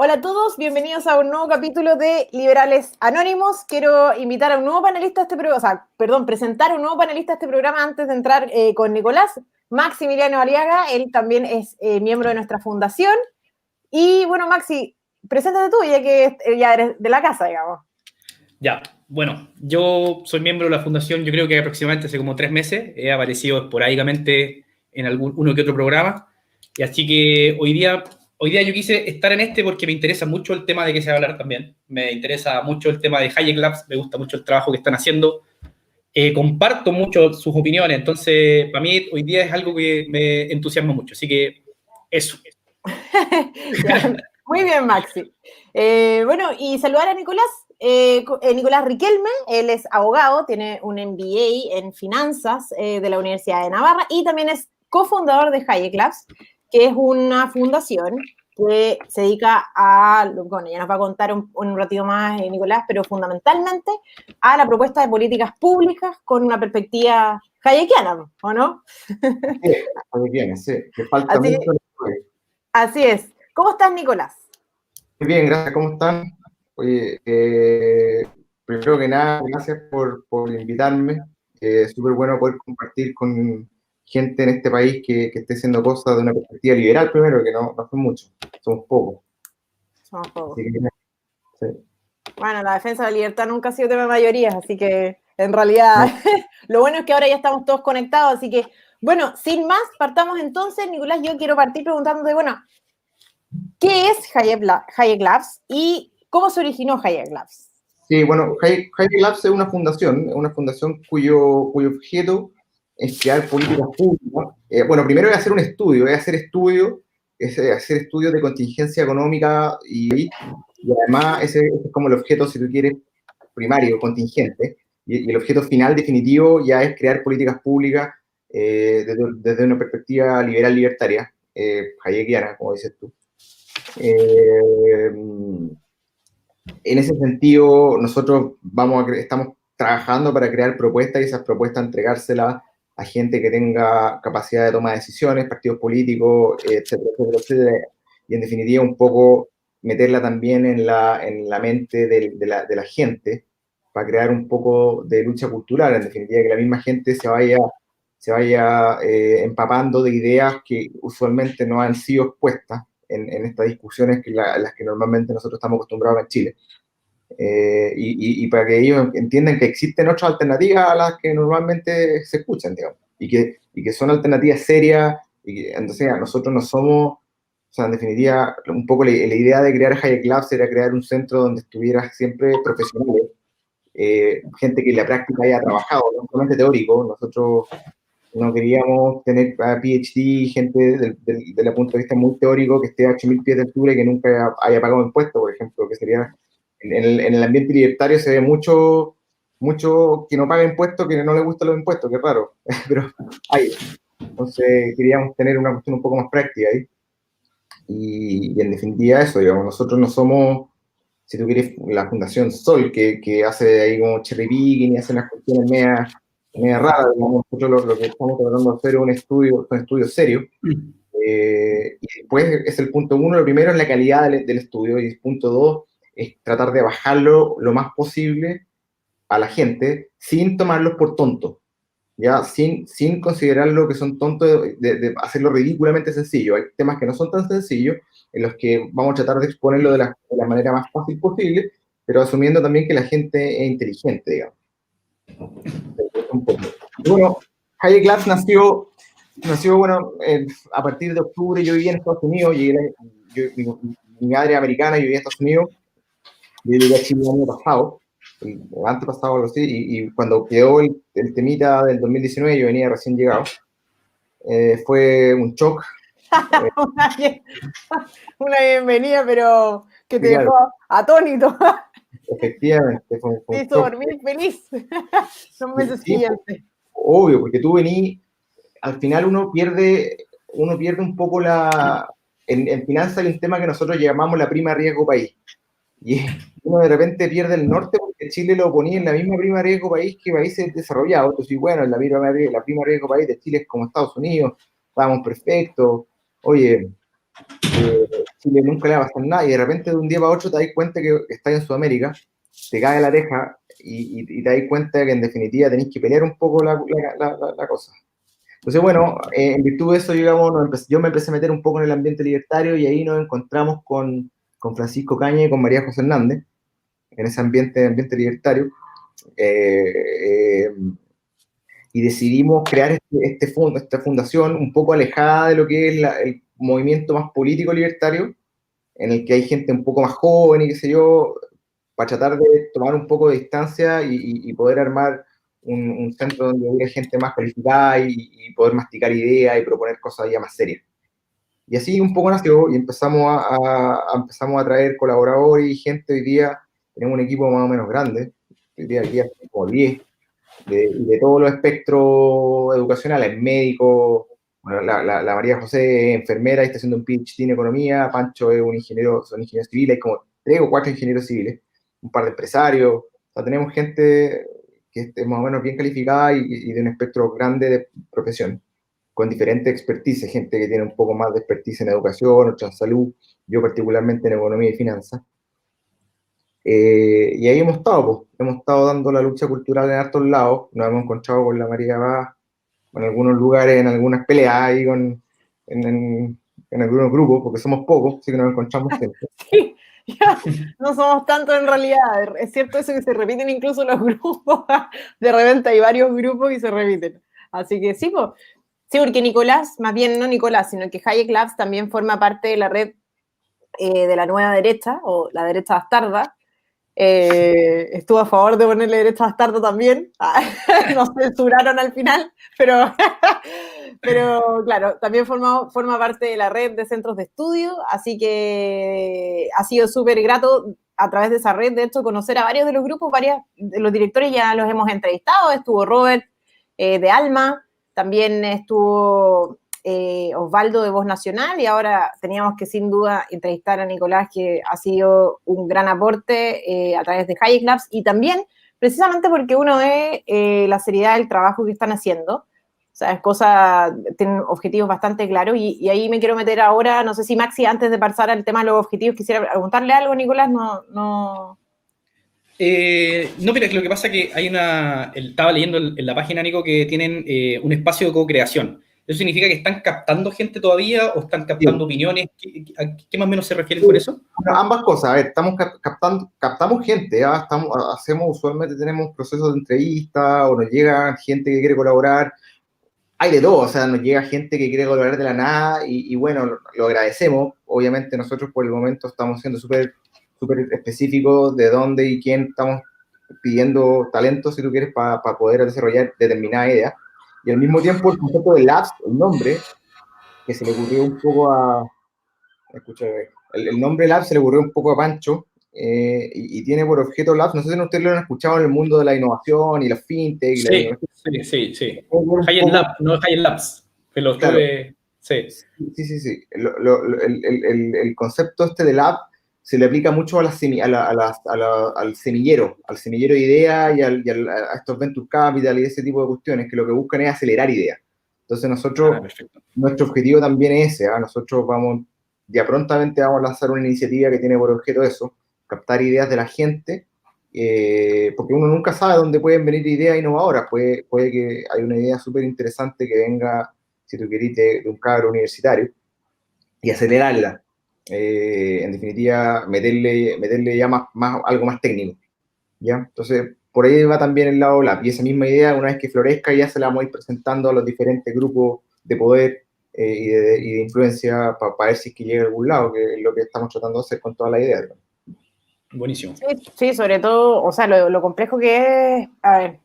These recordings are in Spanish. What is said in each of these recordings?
Hola a todos, bienvenidos a un nuevo capítulo de Liberales Anónimos. Quiero invitar a un nuevo panelista a este programa, presentar a un nuevo panelista a este programa antes de entrar con Nicolás, Maximiliano Aliaga. Él también es miembro de nuestra fundación. Y bueno, Maxi, preséntate tú, ya que ya eres de la casa, digamos. Ya, bueno, yo soy miembro de la fundación, yo creo que aproximadamente hace como 3 meses, he aparecido esporádicamente en uno que otro programa, y así que hoy día yo quise estar en este porque me interesa mucho el tema de que se va a hablar también, me interesa mucho el tema de Hayek Labs, me gusta mucho el trabajo que están haciendo, comparto mucho sus opiniones, entonces para mí hoy día es algo que me entusiasma mucho, así que eso. Muy bien, Maxi. Bueno, y saludar a Nicolás. Nicolás Riquelme, él es abogado, tiene un MBA en finanzas de la Universidad de Navarra y también es cofundador de Hayek Labs, que es una fundación que se dedica a, bueno, ya nos va a contar un ratito más Nicolás, pero fundamentalmente a la propuesta de políticas públicas con una perspectiva hayekiana, ¿o no? Sí, hayekiana, sí, que falta mucho. Así es. ¿Cómo estás, Nicolás? Muy bien, gracias. ¿Cómo están? Oye, primero que nada, gracias por invitarme. Es súper bueno poder compartir con gente en este país que esté haciendo cosas de una perspectiva liberal, primero, que no son muchos, somos pocos. Somos pocos. Así que, sí. Bueno, la defensa de la libertad nunca ha sido tema de mayorías, así que en realidad no. Lo bueno es que ahora ya estamos todos conectados, así que, bueno, sin más, partamos entonces. Nicolás, yo quiero partir preguntándote, bueno, ¿qué es Hayek Labs y cómo se originó Hayek Labs? Sí, bueno, Hayek Labs es una fundación cuyo objeto es crear políticas públicas. Bueno, primero es hacer un estudio, hacer estudios de contingencia económica y además ese es como el objeto, si tú quieres, primario, contingente, y el objeto final, definitivo, ya es crear políticas públicas desde una perspectiva liberal libertaria, hayekiana, como dices tú. En ese sentido, nosotros estamos trabajando para crear propuestas y esas propuestas entregárselas a gente que tenga capacidad de toma de decisiones, partidos políticos, etcétera, etcétera, etcétera. Y en definitiva, un poco meterla también en la mente de la gente para crear un poco de lucha cultural. En definitiva, que la misma gente se vaya empapando de ideas que usualmente no han sido expuestas en estas discusiones las que normalmente nosotros estamos acostumbrados en Chile. Y para que ellos entiendan que existen otras alternativas a las que normalmente se escuchan, digamos, y que son alternativas serias, y que, entonces nosotros no somos, o sea, en definitiva, un poco la idea de crear Hayek Labs era crear un centro donde estuviera siempre profesionales, gente que en la práctica haya trabajado, no solamente teórico. Nosotros no queríamos tener PhD, gente desde el punto de vista muy teórico, que esté a 8.000 pies de altura y que nunca haya pagado impuestos, por ejemplo, que sería, en el ambiente libertario se ve mucho que no paga impuestos, que no le gustan los impuestos, qué raro, pero hay. Entonces queríamos tener una cuestión un poco más práctica ahí. Y en definitiva eso, digamos, nosotros no somos, si tú quieres, la Fundación Sol, que hace ahí como cherry picking y hace unas cuestiones media rara, digamos. Nosotros lo que estamos tratando de hacer es un estudio serio. Y después es el punto uno, lo primero es la calidad del estudio, y el punto dos es tratar de bajarlo lo más posible a la gente sin tomarlos por tontos, ya sin considerarlo que son tontos, de hacerlo ridículamente sencillo. Hay temas que no son tan sencillos, en los que vamos a tratar de exponerlo de la manera más fácil posible, pero asumiendo también que la gente es inteligente, digamos. Bueno, Hayek Labs nació bueno, a partir de octubre. Yo vivía en Estados Unidos, mi madre es americana, yo vivía en Estados Unidos, yo llegué a Chile el año pasado, el antepasado, algo así, y cuando quedó el temita del 2019, yo venía recién llegado, fue un shock. Una bienvenida, pero que te Claro, dejó atónito. efectivamente, fue un Te hizo shock. dormir feliz los meses siguientes. Obvio, porque tú venís, al final uno pierde un poco en finanzas hay un tema que nosotros llamamos la prima riesgo país. Y uno de repente pierde el norte porque Chile lo ponía en la misma prima riesgo país que países desarrollados. Entonces, bueno, la prima riesgo país de Chile es como Estados Unidos, estábamos perfectos. Oye, Chile nunca le va a pasar nada, y de repente de un día para otro te das cuenta que estás en Sudamérica, te cae la teja, y te das cuenta que en definitiva tenés que pelear un poco la cosa. Entonces, bueno, en virtud de eso, digamos, yo me empecé a meter un poco en el ambiente libertario, y ahí nos encontramos con Francisco Caña y con María José Hernández, en ese ambiente libertario, y decidimos crear esta fundación un poco alejada de lo que es el movimiento más político libertario, en el que hay gente un poco más joven y qué sé yo, para tratar de tomar un poco de distancia y poder armar un centro donde hubiera gente más cualificada y poder masticar ideas y proponer cosas ya más serias. Y así un poco nació, y empezamos a traer colaboradores y gente. Hoy día tenemos un equipo más o menos grande, hoy día como 10, de todos los espectros educacionales, médicos. Bueno, la María José es enfermera y está haciendo un PhD en economía, Pancho es son ingenieros civiles, hay como 3 o 4 ingenieros civiles, un par de empresarios. O sea, tenemos gente que esté más o menos bien calificada y de un espectro grande de profesión, con diferentes expertise, gente que tiene un poco más de expertise en educación, otra en salud, yo particularmente en economía y finanzas. Y ahí hemos estado dando la lucha cultural en hartos lados, nos hemos encontrado con la María Vaz en algunos lugares, en algunas peleas ahí en algunos grupos, porque somos pocos, así que nos encontramos siempre. Sí, ya, no somos tantos en realidad. Es cierto eso que se repiten incluso los grupos. De repente hay varios grupos y se repiten. Así que sí, pues. Sí, porque Nicolás, más bien no Nicolás, sino que Hayek Labs también forma parte de la red de la nueva derecha, o la derecha bastarda. Estuvo a favor de ponerle derecha bastardo también. Nos censuraron al final, pero claro, también forma parte de la red de centros de estudio, así que ha sido súper grato a través de esa red, de hecho, conocer a varios de los grupos, varios de los directores ya los hemos entrevistado. Estuvo Robert de Alma, también estuvo Osvaldo de Voz Nacional, y ahora teníamos que sin duda entrevistar a Nicolás, que ha sido un gran aporte a través de Hayek Labs, y también precisamente porque uno ve la seriedad del trabajo que están haciendo. O sea, tienen objetivos bastante claros, y ahí me quiero meter ahora. No sé si Maxi, antes de pasar al tema de los objetivos, quisiera preguntarle algo, Nicolás. No, mira, lo que pasa es que estaba leyendo en la página, Nico, que tienen un espacio de co-creación. ¿Eso significa que están captando gente todavía o están captando opiniones? ¿A qué más o menos se refieren con eso? Bueno, ambas cosas. A ver, captamos gente, ¿ah? Usualmente tenemos procesos de entrevista, o nos llega gente que quiere colaborar. Hay de todo, o sea, nos llega gente que quiere colaborar de la nada, y bueno, lo agradecemos. Obviamente nosotros por el momento estamos siendo súper específicos de dónde y quién estamos pidiendo talento, si tú quieres, para poder desarrollar determinada idea. Y al mismo tiempo el concepto de Labs, el nombre, que se le ocurrió un poco el nombre Labs se le ocurrió un poco a Pancho, y tiene por objeto Labs. No sé si ustedes lo han escuchado en el mundo de la innovación y la fintech. Y sí. Hayek Labs, no Hayek Labs. Pero claro. Sí. El concepto de Lab se le aplica mucho al semillero de ideas y a estos venture capital y ese tipo de cuestiones, que lo que buscan es acelerar ideas. Entonces nosotros, nuestro objetivo también es ese. Nosotros ya prontamente vamos a lanzar una iniciativa que tiene por objeto eso, captar ideas de la gente, porque uno nunca sabe dónde pueden venir ideas innovadoras. Puede que hay una idea súper interesante que venga, si tú querés, de un cabro universitario, y acelerarla. En definitiva, meterle ya algo más técnico, ¿ya? Entonces, por ahí va también el lado Lab, y esa misma idea, una vez que florezca, ya se la vamos a ir presentando a los diferentes grupos de poder y de influencia, para ver si es que llega a algún lado, que es lo que estamos tratando de hacer con toda la idea, ¿no? Buenísimo. Sí, sobre todo, o sea, lo complejo que es, a ver,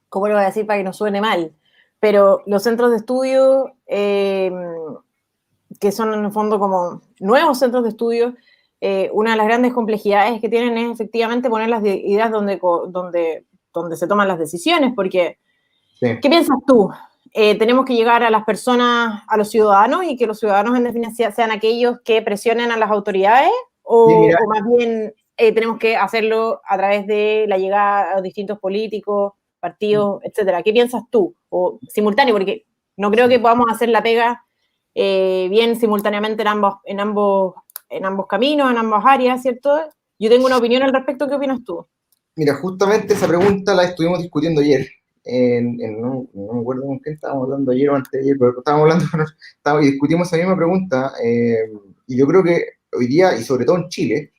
¿cómo lo voy a decir para que no suene mal? Pero los centros de estudio, que son en el fondo como nuevos centros de estudio, una de las grandes complejidades que tienen es efectivamente poner las ideas donde se toman las decisiones, porque, sí. ¿Qué piensas tú? Tenemos que llegar a las personas, a los ciudadanos, y que los ciudadanos en definitiva sean aquellos que presionen a las autoridades, o más bien tenemos que hacerlo a través de la llegada a distintos políticos, partidos, etcétera. ¿Qué piensas tú? O simultáneo, porque no creo que podamos hacer la pega bien simultáneamente en ambos en ambos caminos, en ambas áreas, ¿cierto? Yo tengo una opinión al respecto, ¿qué opinas tú? Mira, justamente esa pregunta la estuvimos discutiendo ayer. No me acuerdo con quién estábamos hablando ayer o antes de ayer, pero estábamos hablando y discutimos esa misma pregunta. Y yo creo que hoy día, y sobre todo en Chile,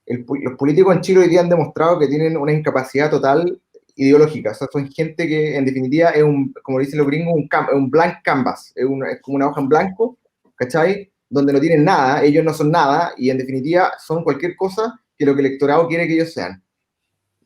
los políticos en Chile hoy día han demostrado que tienen una incapacidad total ideológica. O sea, son gente que, en definitiva, es como dicen los gringos, un blank canvas. Es como una hoja en blanco, ¿cachai? Donde no tienen nada, ellos no son nada, y en definitiva son cualquier cosa que lo que el electorado quiere que ellos sean.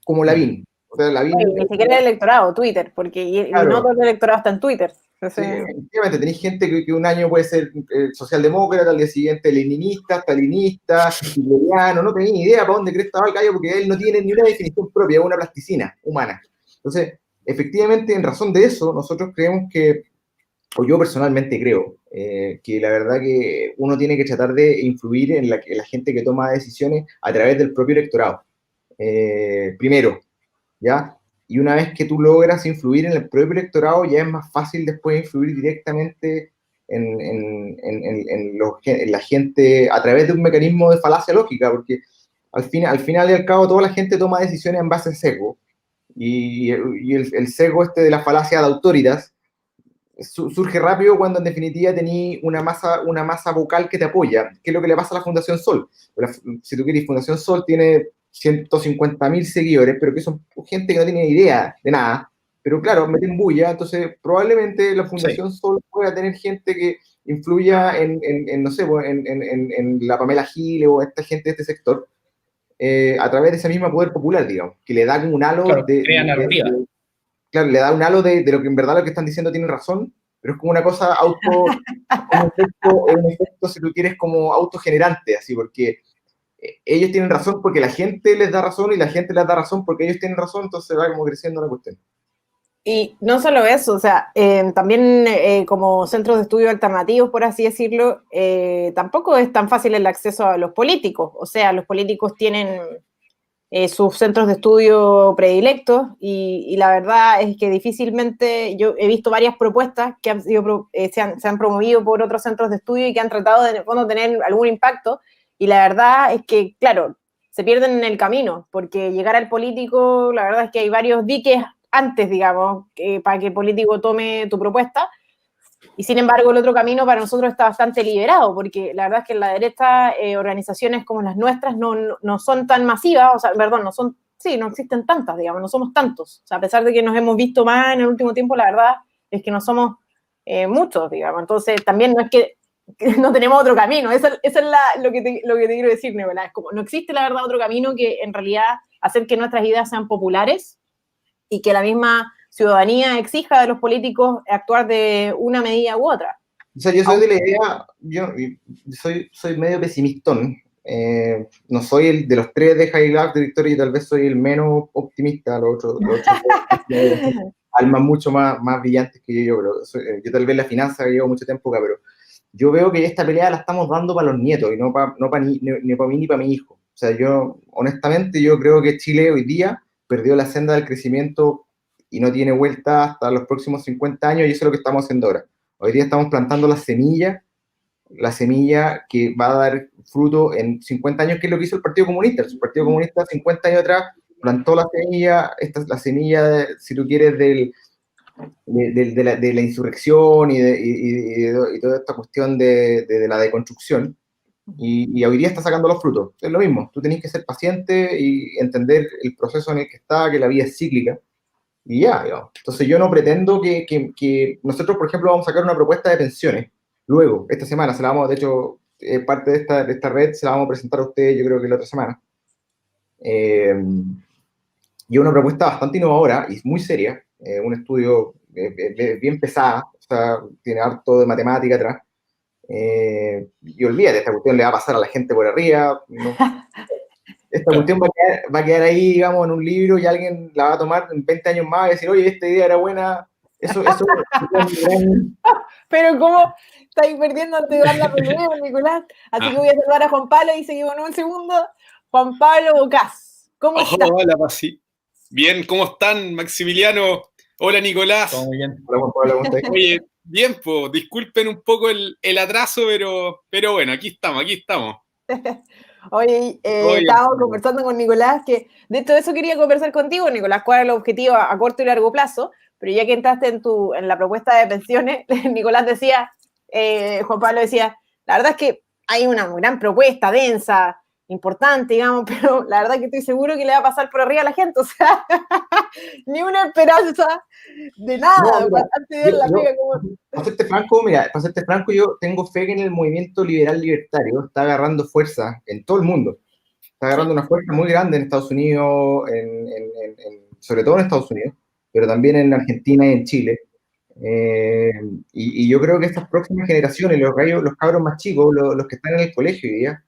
Como Lavín. O sea, Lavín. Oye, ni siquiera el electorado, Twitter, porque y no Claro. todo el electorado está en Twitter. Sí, efectivamente, tenéis gente que un año puede ser socialdemócrata, al día siguiente leninista, stalinista, hitleriano, no tenéis ni idea para dónde cresta va el gallo porque él no tiene ni una definición propia, es una plasticina humana. Entonces, efectivamente, en razón de eso, nosotros creemos que, o yo personalmente creo, que la verdad que uno tiene que tratar de influir en la gente que toma decisiones a través del propio electorado. Primero, ¿ya? Y una vez que tú logras influir en el propio electorado, ya es más fácil después influir directamente en la gente a través de un mecanismo de falacia lógica, porque al final y al cabo toda la gente toma decisiones en base a sesgo, y el sesgo de la falacia de autoritas surge rápido cuando en definitiva tenés una masa vocal que te apoya, que es lo que le pasa a la Fundación Sol. Si tú quieres, Fundación Sol tiene 150.000 seguidores, pero que son gente que no tiene idea de nada, pero claro, meten bulla, entonces probablemente la Fundación Sol pueda tener gente que influya no sé, en la Pamela Giles o esta gente de este sector, a través de ese mismo poder popular, digamos, que le da como un halo crea narrativa. claro, le da un halo de lo que en verdad lo que están diciendo tiene razón, pero es como una cosa un efecto, si tú quieres, como autogenerante, así, porque ellos tienen razón porque la gente les da razón y la gente les da razón porque ellos tienen razón, entonces va como creciendo la cuestión. Y no solo eso, o sea, también como centros de estudio alternativos, por así decirlo, tampoco es tan fácil el acceso a los políticos. O sea, los políticos tienen sus centros de estudio predilectos y la verdad es que difícilmente, yo he visto varias propuestas que han sido, se han promovido por otros centros de estudio y que han tratado de, en el fondo, tener algún impacto, y la verdad es que, claro, se pierden en el camino, porque llegar al político, la verdad es que hay varios diques antes, digamos, para que el político tome tu propuesta. Y sin embargo, el otro camino para nosotros está bastante liberado, porque la verdad es que en la derecha organizaciones como las nuestras no son tan masivas, o sea, perdón, no existen tantas, digamos, no somos tantos. O sea, a pesar de que nos hemos visto más en el último tiempo, la verdad es que no somos muchos, digamos. Entonces, también no es que no tenemos otro camino. Eso es lo que te quiero decir, Nicolás. Es como, no existe, la verdad, otro camino que en realidad hacer que nuestras ideas sean populares y que la misma ciudadanía exija de los políticos actuar de una medida u otra. O sea, yo soy de la idea, yo soy medio pesimistón, no soy el de los tres de High Lab de Victoria, y tal vez soy el menos optimista, los otros almas mucho más brillantes que yo, pero yo tal vez la finanza llevo mucho tiempo acá, pero yo veo que esta pelea la estamos dando para los nietos y no para ni para mí ni para mi hijo. O sea, honestamente, yo creo que Chile hoy día perdió la senda del crecimiento y no tiene vuelta hasta los próximos 50 años, y eso es lo que estamos haciendo ahora. Hoy día estamos plantando la semilla que va a dar fruto en 50 años, que es lo que hizo el Partido Comunista. El Partido Comunista 50 años atrás plantó la semilla, esta es la semilla, si tú quieres, de la insurrección y toda esta cuestión de la deconstrucción, y hoy día está sacando los frutos. Es lo mismo, tú tenés que ser paciente y entender el proceso en el que está, que la vida es cíclica, y ya, digamos. Entonces yo no pretendo que nosotros, por ejemplo, vamos a sacar una propuesta de pensiones. Luego, esta semana, se la vamos, de hecho, parte de esta red se la vamos a presentar a ustedes, yo creo que la otra semana. Y una propuesta bastante innovadora y muy seria, un estudio bien pesada, o sea, tiene harto de matemática atrás. Y olvídate, esta cuestión le va a pasar a la gente por arriba, ¿no? Esta cuestión va a quedar ahí, digamos, en un libro, y alguien la va a tomar en 20 años más y decir, oye, esta idea era buena. Eso Pero ¿cómo estáis perdiendo antes de dar la pelea, Nicolás? Así que voy a saludar a Juan Pablo y seguimos en un segundo. Juan Pablo Bocas, ¿cómo estás? Hola, Pasi. Bien, ¿cómo están, Maximiliano? Hola, Nicolás. Todo muy bien. Hola, Juan Pablo, ¿cómo estás? Oye, bien, pues, disculpen un poco el atraso, pero bueno, aquí estamos. Oye, Oye, estábamos conversando con Nicolás, que de hecho eso quería conversar contigo, Nicolás, cuál es el objetivo a corto y largo plazo, pero ya que entraste en la propuesta de pensiones, Nicolás decía, Juan Pablo decía, la verdad es que hay una gran propuesta, densa, importante, digamos, pero la verdad que estoy seguro que le va a pasar por arriba a la gente, o sea, ni una esperanza de No, nada, mira, antes de ver la pega como... para serte franco, yo tengo fe que en el movimiento liberal libertario está agarrando fuerza en todo el mundo. Está agarrando una fuerza muy grande en Estados Unidos, sobre todo en Estados Unidos, pero también en Argentina y en Chile. Eh, y yo creo que estas próximas generaciones, los cabros más chicos, los que están en el colegio hoy día,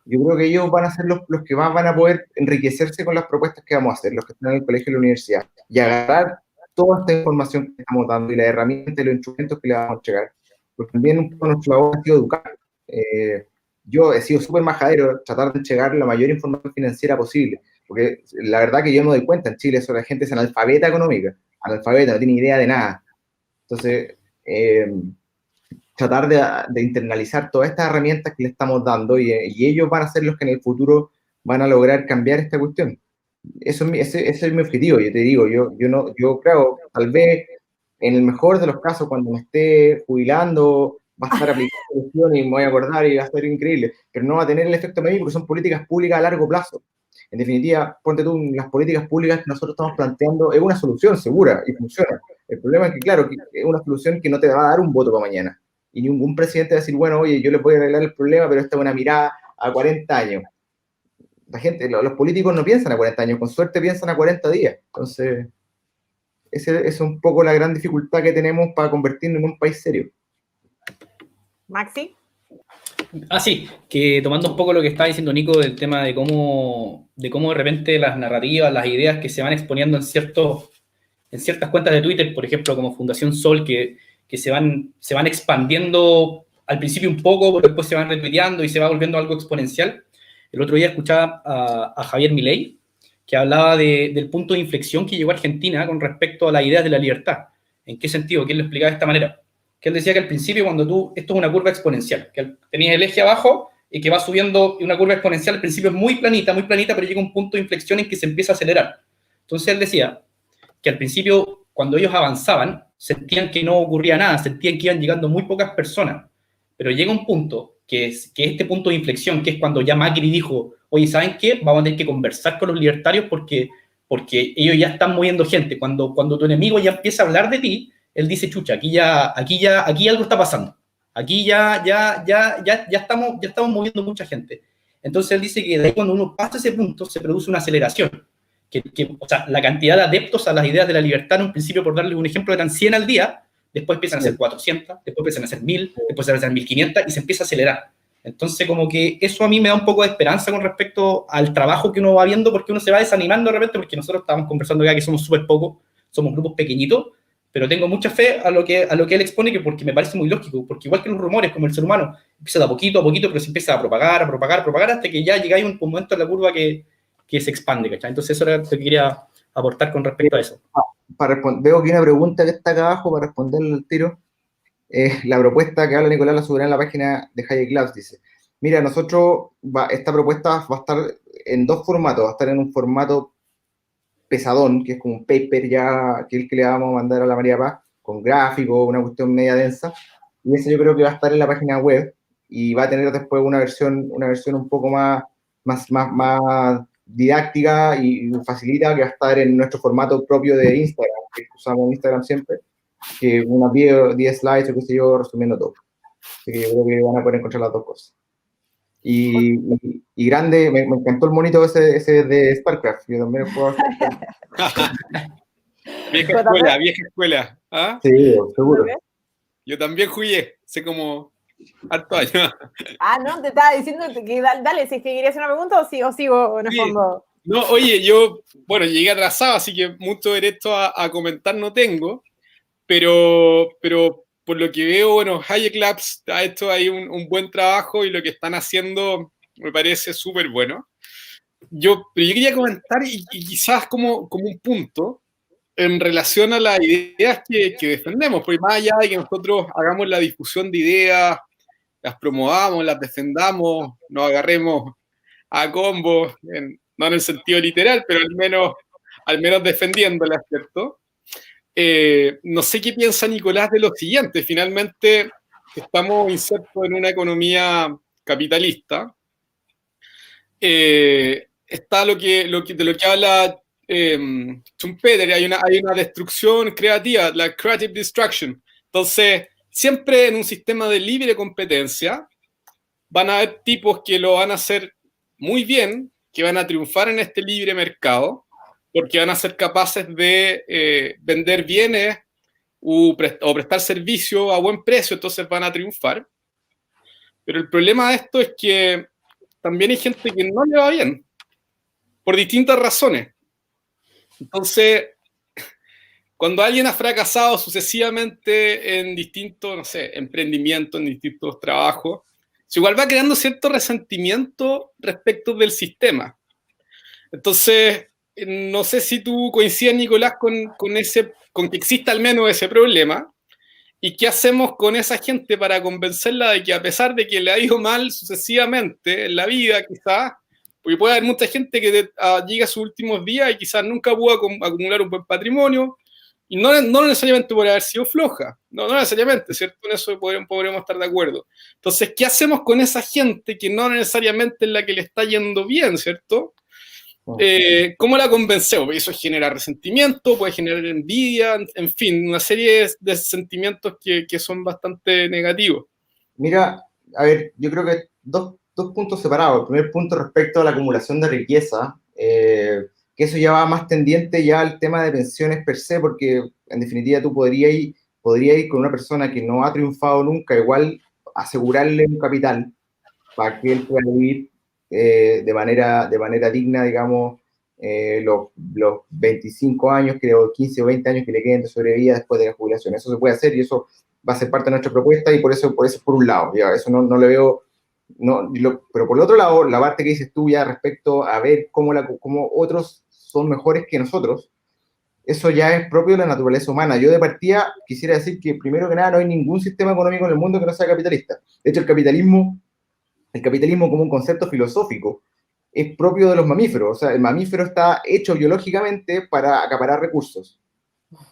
yo creo que ellos van a ser los que más van a poder enriquecerse con las propuestas que vamos a hacer, los que están en el colegio y la universidad, y agarrar toda esta información que estamos dando y las herramientas y los instrumentos que le vamos a entregar. Porque también un poco nuestra labor ha sido educar. Yo he sido súper majadero, tratar de entregar la mayor información financiera posible, porque la verdad que yo me doy cuenta, en Chile eso la gente es analfabeta económica, analfabeta, no tiene idea de nada. Entonces, tratar de internalizar todas estas herramientas que le estamos dando y ellos van a ser los que en el futuro van a lograr cambiar esta cuestión. Ese es mi objetivo, yo te digo, yo creo, tal vez en el mejor de los casos, cuando me esté jubilando, va a estar aplicando cuestión y me voy a acordar y va a ser increíble, pero no va a tener el efecto medio porque son políticas públicas a largo plazo. En definitiva, ponte tú, las políticas públicas que nosotros estamos planteando es una solución segura y funciona. El problema es que, claro, que es una solución que no te va a dar un voto para mañana. Y ningún presidente va a decir, bueno, oye, yo le voy a arreglar el problema, pero esta es una mirada a 40 años. La gente, los políticos no piensan a 40 años, con suerte piensan a 40 días. Entonces, esa es un poco la gran dificultad que tenemos para convertirnos en un país serio. Maxi. Sí, que tomando un poco lo que estaba diciendo Nico del tema de cómo de repente las narrativas, las ideas que se van exponiendo en ciertas cuentas de Twitter, por ejemplo, como Fundación Sol, que se van expandiendo al principio un poco, pero después se van retuiteando y se va volviendo algo exponencial. El otro día escuchaba a Javier Milei, que hablaba del punto de inflexión que llegó a Argentina con respecto a las ideas de la libertad. ¿En qué sentido? Que él lo explicaba de esta manera. Que él decía que al principio, esto es una curva exponencial, que tenías el eje abajo y que va subiendo una curva exponencial, al principio es muy planita, pero llega un punto de inflexión en que se empieza a acelerar. Entonces él decía que al principio, cuando ellos avanzaban, sentían que no ocurría nada, sentían que iban llegando muy pocas personas, pero llega un punto, que este punto de inflexión, que es cuando ya Macri dijo, oye, ¿saben qué? Vamos a tener que conversar con los libertarios porque ellos ya están moviendo gente. Cuando tu enemigo ya empieza a hablar de ti, él dice, chucha, aquí algo está pasando. Aquí ya estamos moviendo mucha gente. Entonces él dice que de ahí cuando uno pasa ese punto se produce una aceleración. O sea, la cantidad de adeptos a las ideas de la libertad, en un principio, por darle un ejemplo, eran 100 al día, después empiezan a ser 400, después empiezan a ser 1000, después empiezan a ser 1500 y se empieza a acelerar. Entonces, como que eso a mí me da un poco de esperanza con respecto al trabajo que uno va viendo, porque uno se va desanimando de repente, porque nosotros estábamos conversando acá que somos súper pocos, somos grupos pequeñitos, pero tengo mucha fe a lo que él expone, porque me parece muy lógico, porque igual que los rumores, como el ser humano, empieza de a poquito, pero se empieza a propagar, hasta que ya llega a un momento en la curva que se expande, ¿cachai? Entonces eso era lo que quería aportar con respecto a eso. Veo aquí una pregunta que está acá abajo para responderle al tiro. La propuesta que habla Nicolás la subirá en la página de Hayek Labs, dice, mira, esta propuesta va a estar en dos formatos, va a estar en un formato pesadón, que es como un paper ya, que es el que le vamos a mandar a la María Paz, con gráfico, una cuestión media densa, y ese yo creo que va a estar en la página web, y va a tener después una versión un poco más didáctica y facilita, que va a estar en nuestro formato propio de Instagram, que usamos Instagram siempre, que unas 10 slides o qué sé yo, resumiendo todo. Así que yo creo que van a poder encontrar las dos cosas. Y grande, me encantó el monito ese de StarCraft, yo también puedo hacer. Vieja escuela. ¿Ah? Sí, seguro. Yo también jugué, hace como harto años. No, te estaba diciendo que dale, si es que querías hacer una pregunta o sigo en el fondo. No, oye, yo, llegué atrasado, así que mucho derecho a comentar no tengo, pero por lo que veo, Hayek Labs ha hecho ahí un buen trabajo y lo que están haciendo me parece súper bueno. Pero yo quería comentar, y quizás como un punto, en relación a las ideas que defendemos, porque más allá de que nosotros hagamos la difusión de ideas las promovamos, las defendamos, nos agarremos a combos, no en el sentido literal, pero al menos defendiéndolas, ¿cierto? No sé qué piensa Nicolás de lo siguiente. Finalmente, estamos insertos en una economía capitalista. Está de lo que habla Schumpeter, hay una destrucción creativa, la creative destruction. Entonces, siempre en un sistema de libre competencia, van a haber tipos que lo van a hacer muy bien, que van a triunfar en este libre mercado, porque van a ser capaces de vender bienes o prestar servicio a buen precio, entonces van a triunfar. Pero el problema de esto es que también hay gente que no le va bien, por distintas razones. Entonces, cuando alguien ha fracasado sucesivamente en distintos, no sé, emprendimientos, en distintos trabajos, se igual va creando cierto resentimiento respecto del sistema. Entonces, no sé si tú coincides, Nicolás, con que exista al menos ese problema, y qué hacemos con esa gente para convencerla de que a pesar de que le ha ido mal sucesivamente en la vida, quizás, porque puede haber mucha gente que llega a sus últimos días y quizás nunca pudo acumular un buen patrimonio, y no necesariamente por haber sido floja, no necesariamente, ¿cierto? En eso podríamos estar de acuerdo. Entonces, ¿qué hacemos con esa gente que no necesariamente es la que le está yendo bien, ¿cierto? ¿Cómo la convencemos? Porque eso genera resentimiento, puede generar envidia, en fin, una serie de sentimientos que son bastante negativos. Mira, a ver, yo creo que dos puntos separados. El primer punto respecto a la acumulación de riqueza, que eso ya va más tendiente ya al tema de pensiones per se, porque en definitiva tú podrías ir con una persona que no ha triunfado nunca, igual asegurarle un capital para que él pueda vivir de manera digna, digamos, los 25 años, creo, 15 o 20 años que le queden de sobrevida después de la jubilación. Eso se puede hacer y eso va a ser parte de nuestra propuesta, y por eso por un lado, ya, eso no le veo, pero por el otro lado, la parte que dices tú ya respecto a ver cómo otros son mejores que nosotros, eso ya es propio de la naturaleza humana. Yo de partida quisiera decir que primero que nada no hay ningún sistema económico en el mundo que no sea capitalista. De hecho, el capitalismo como un concepto filosófico es propio de los mamíferos. O sea, el mamífero está hecho biológicamente para acaparar recursos.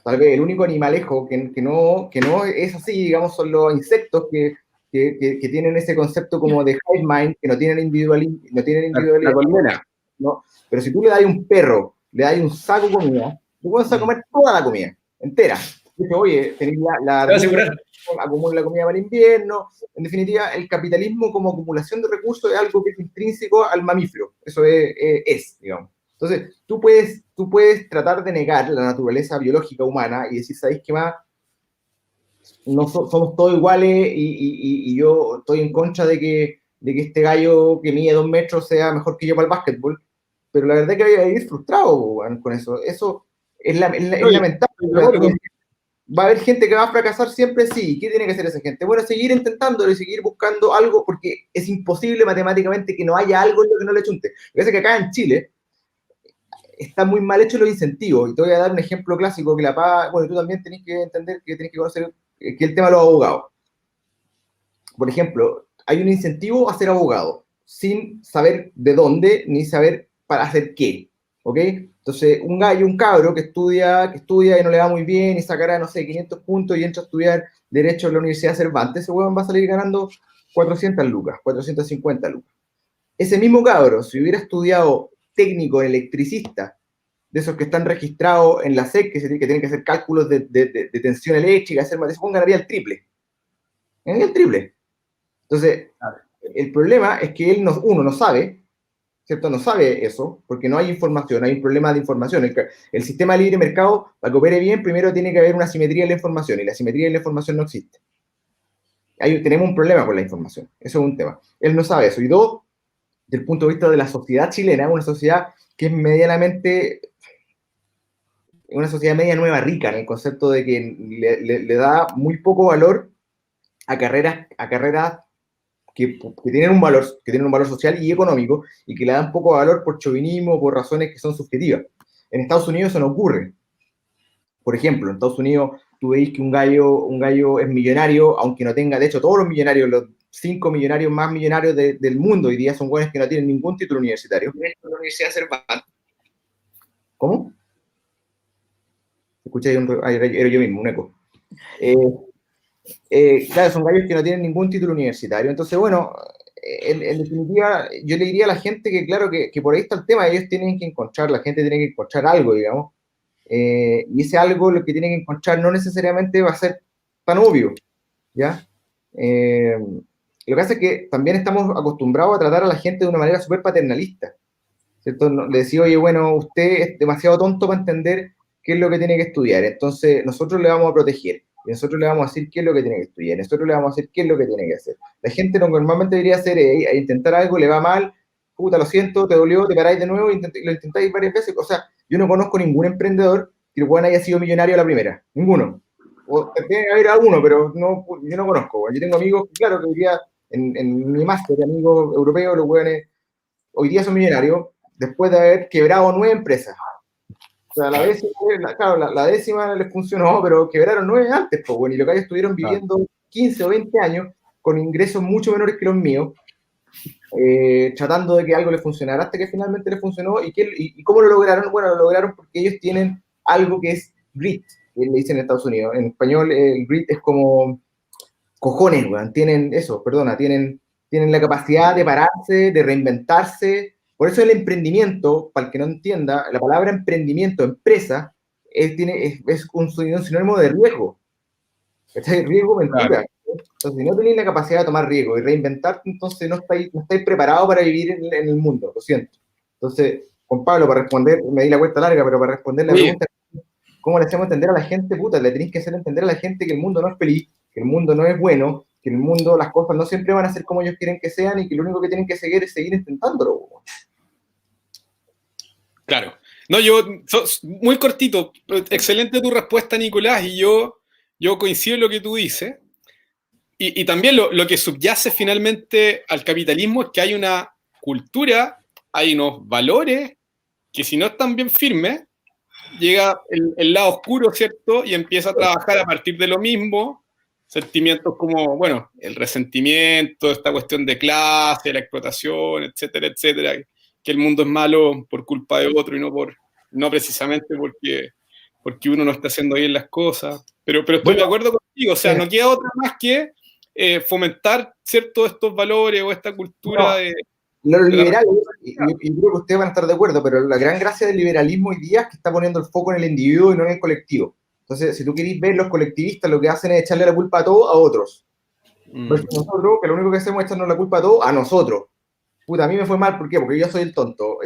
Tal vez el único animalejo que no es así, digamos, son los insectos que tienen ese concepto como de hive mind, que no tienen individualidad. La colmena. ¿No? Pero si tú le das a un perro, le das un saco de comida, tú puedes comer toda la comida, entera. Dice, oye, tenéis acumula la comida para el invierno. En definitiva, el capitalismo como acumulación de recursos es algo que es intrínseco al mamífero. Eso es, digamos. Entonces, tú puedes tratar de negar la naturaleza biológica humana y decir, ¿sabéis qué más? No somos todos iguales y yo estoy en contra de que este gallo que mide 2 metros sea mejor que yo para el básquetbol. Pero la verdad es que voy a ir frustrado con eso. Eso es lamentable. ¿Va a haber gente que va a fracasar siempre? Sí. ¿Qué tiene que hacer esa gente? Bueno, seguir intentándolo y seguir buscando algo, porque es imposible matemáticamente que no haya algo en lo que no le chunte. Lo que pasa es que acá en Chile están muy mal hechos los incentivos, y te voy a dar un ejemplo clásico que bueno, tú también tenés que entender que tenés que conocer que el tema de los abogados. Por ejemplo, hay un incentivo a ser abogado, sin saber de dónde, ni saber para hacer qué, ¿ok? Entonces, un cabro que estudia y no le va muy bien y sacará, no sé, 500 puntos y entra a estudiar Derecho en la Universidad Cervantes, ese huevón va a salir ganando 400 lucas, 450 lucas. Ese mismo cabro, si hubiera estudiado técnico en electricista, de esos que están registrados en la SEC, que tienen que hacer cálculos de tensión eléctrica, ese ganaría el triple. Ganaría el triple. Entonces, el problema es que uno no sabe, ¿cierto? No sabe eso, porque no hay información, hay un problema de información. El sistema de libre mercado, para que opere bien, primero tiene que haber una simetría en la información, y la simetría en la información no existe. Tenemos un problema con la información, eso es un tema. Él no sabe eso. Y dos, desde el punto de vista de la sociedad chilena, una sociedad que es una sociedad media nueva rica, en el concepto de que le da muy poco valor a carreras que tienen un valor social y económico, y que le dan poco valor por chauvinismo, por razones que son subjetivas. En Estados Unidos eso no ocurre. Por ejemplo, en Estados Unidos tú veis que un gallo es millonario, aunque no tenga, de hecho todos los millonarios, 5 millonarios más millonarios del mundo hoy día son buenos que no tienen ningún título universitario. La Universidad de Cervantes. ¿Cómo? Escuché era yo mismo, un eco. Claro, son gallos que no tienen ningún título universitario. Entonces, bueno, en definitiva, yo le diría a la gente que, claro, que por ahí está el tema, ellos tienen que encontrar, la gente tiene que encontrar algo, digamos. Y ese algo lo que tienen que encontrar no necesariamente va a ser tan obvio, ¿ya? Lo que pasa es que también estamos acostumbrados a tratar a la gente de una manera súper paternalista, ¿cierto? Le decía, oye, bueno, usted es demasiado tonto para entender qué es lo que tiene que estudiar, entonces nosotros le vamos a proteger, y nosotros le vamos a decir qué es lo que tiene que estudiar, nosotros le vamos a decir qué es lo que tiene que hacer. La gente lo que normalmente debería hacer es intentar algo, le va mal, puta, lo siento, te dolió, te paráis de nuevo, lo intentáis varias veces. O sea, yo no conozco ningún emprendedor que el weón haya sido millonario a la primera, ninguno. O tiene que haber alguno, pero no, yo no conozco. Yo tengo amigos, claro, que hoy día, en mi máster de amigos europeos, los weones hoy día son millonarios después de haber quebrado 9 empresas. O sea, la décima les funcionó, pero quebraron 9 antes, pues, bueno, y los que estuvieron viviendo 15 o 20 años con ingresos mucho menores que los míos, tratando de que algo les funcionara, hasta que finalmente les funcionó. ¿Y cómo lo lograron? Bueno, lo lograron porque ellos tienen algo que es grit, que le dicen en Estados Unidos. En español, el grit es como cojones, weón. Tienen la capacidad de pararse, de reinventarse. Por eso el emprendimiento, para el que no entienda, la palabra emprendimiento, empresa, es un sinónimo de riesgo. ¿Cachai? Riesgo, mentira. Claro. Entonces, si no tenéis la capacidad de tomar riesgo y reinventarte, entonces no estáis preparados para vivir en el mundo, lo siento. Entonces, Juan Pablo, para responder, me di la vuelta larga, pero para responder la pregunta, ¿cómo le hacemos entender a la gente? Puta, le tenéis que hacer entender a la gente que el mundo no es feliz, que el mundo no es bueno, que en el mundo las cosas no siempre van a ser como ellos quieren que sean y que lo único que tienen que seguir es seguir intentándolo. Claro. No, muy cortito, excelente tu respuesta, Nicolás, y yo coincido en lo que tú dices. Y también lo que subyace finalmente al capitalismo es que hay una cultura, hay unos valores que si no están bien firmes, llega el lado oscuro, ¿cierto? Y empieza a trabajar a partir de lo mismo, sentimientos como, bueno, el resentimiento, esta cuestión de clase, la explotación, etcétera, etcétera, que el mundo es malo por culpa de otro y no precisamente porque uno no está haciendo bien las cosas. Pero estoy de acuerdo contigo, o sea, no queda otra más que fomentar ciertos estos valores o esta cultura de... Los liberales, y creo que ustedes van a estar de acuerdo, pero la gran gracia del liberalismo hoy día es que está poniendo el foco en el individuo y no en el colectivo. Entonces, si tú querés ver, los colectivistas lo que hacen es echarle la culpa a todo a otros. Pues nosotros, que lo único que hacemos es echarnos la culpa a todo a nosotros. Puta, a mí me fue mal, ¿por qué? Porque yo soy el tonto.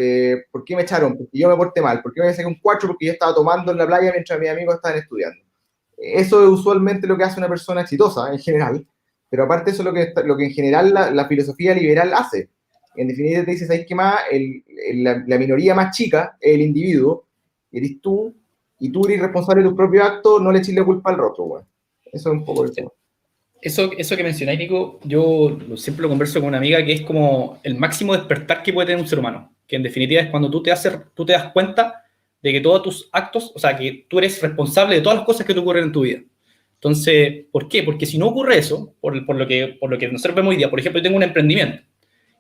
¿Por qué me echaron? Porque yo me porté mal. ¿Por qué me saqué un 4? Porque yo estaba tomando en la playa mientras mis amigos estaban estudiando. Eso es usualmente lo que hace una persona exitosa, en general. Pero aparte eso es lo que en general la filosofía liberal hace. En definitiva te dices, ¿sabes qué más? La minoría más chica es el individuo, eres tú, y tú eres responsable de tus propios actos, no le eches la culpa al otro, güey. Eso es un poco el tema. Eso que mencionáis, Nico, yo siempre lo converso con una amiga que es como el máximo despertar que puede tener un ser humano, que en definitiva es cuando tú te das cuenta de que todos tus actos, o sea, que tú eres responsable de todas las cosas que te ocurren en tu vida. Entonces, ¿por qué? Porque si no ocurre eso, por lo que nosotros vemos hoy día, por ejemplo, yo tengo un emprendimiento